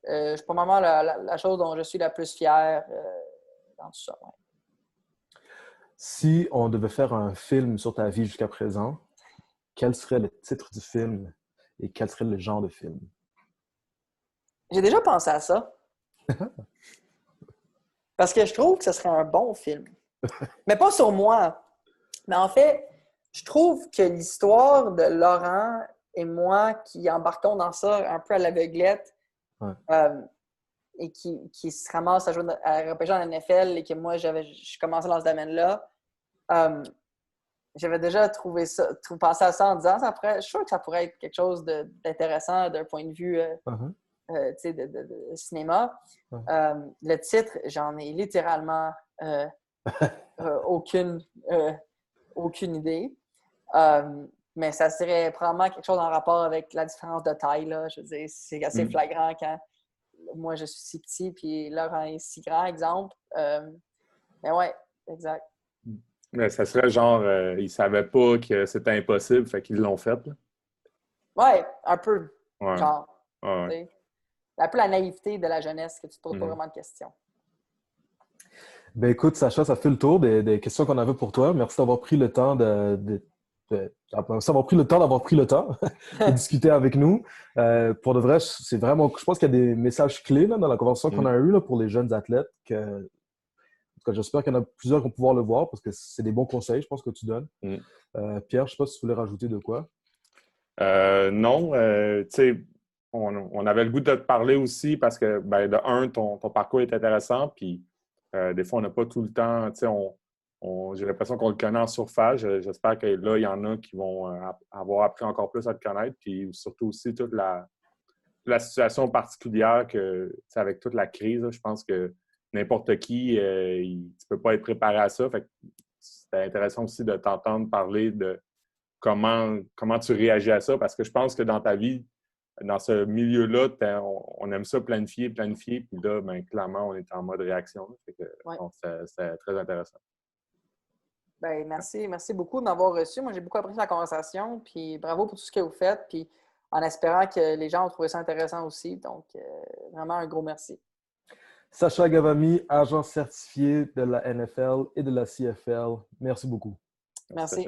c'est probablement la chose dont je suis la plus fière dans tout ça. Ouais. Si on devait faire un film sur ta vie jusqu'à présent, quel serait le titre du film et quel serait le genre de film? J'ai déjà pensé à ça. Parce que je trouve que ce serait un bon film. Mais pas sur moi. Mais en fait, je trouve que l'histoire de Laurent et moi qui embarquons dans ça un peu à l'aveuglette et qui se ramasse à jouer à repêcher en NFL et que moi, je commençais dans ce domaine-là, j'avais déjà pensé à ça en disant je suis sûr que ça pourrait être quelque chose d'intéressant d'un point de vue de cinéma. Le titre, j'en ai littéralement aucune idée. Mais ça serait probablement quelque chose en rapport avec la différence de taille. Là. Je veux dire, c'est assez flagrant quand moi je suis si petit puis Laurent est si grand, exemple. Mais ouais, exact. Mais ça serait genre, ils savaient pas que c'était impossible, fait qu'ils l'ont fait. Là. Ouais, un peu. Ouais. Genre. Ouais. Un peu la naïveté de la jeunesse que tu te poses pas vraiment de questions. Ben écoute, Sacha, ça fait le tour des questions qu'on avait pour toi. Merci d'avoir pris le temps d'avoir pris le temps de discuter avec nous. Pour de vrai, c'est vraiment, je pense qu'il y a des messages clés là, dans la conversation qu'on a eue là, pour les jeunes athlètes. En tout cas, j'espère qu'il y en a plusieurs qui vont pouvoir le voir parce que c'est des bons conseils, je pense, que tu donnes. Pierre, je ne sais pas si tu voulais rajouter de quoi. Non, tu sais, on avait le goût de te parler aussi parce que, ben, de un, ton parcours est intéressant, puis des fois, on n'a pas tout le temps, tu sais, j'ai l'impression qu'on le connaît en surface. J'espère que là, il y en a qui vont avoir appris encore plus à te connaître, puis surtout aussi toute la situation particulière que, tu sais, avec toute la crise, là, je pense que n'importe qui, tu ne peux pas être préparé à ça. Fait que c'était intéressant aussi de t'entendre parler de comment tu réagis à ça, parce que je pense que dans ta vie, dans ce milieu-là, on aime ça planifier, puis là, ben, clairement, on est en mode réaction. Fait que, c'est très intéressant. Ben, merci beaucoup de m'avoir reçu. Moi, j'ai beaucoup apprécié la conversation, puis bravo pour tout ce que vous faites, puis en espérant que les gens ont trouvé ça intéressant aussi. Donc, vraiment un gros merci. Sacha Gavami, agent certifié de la NFL et de la CFL. Merci beaucoup. Merci.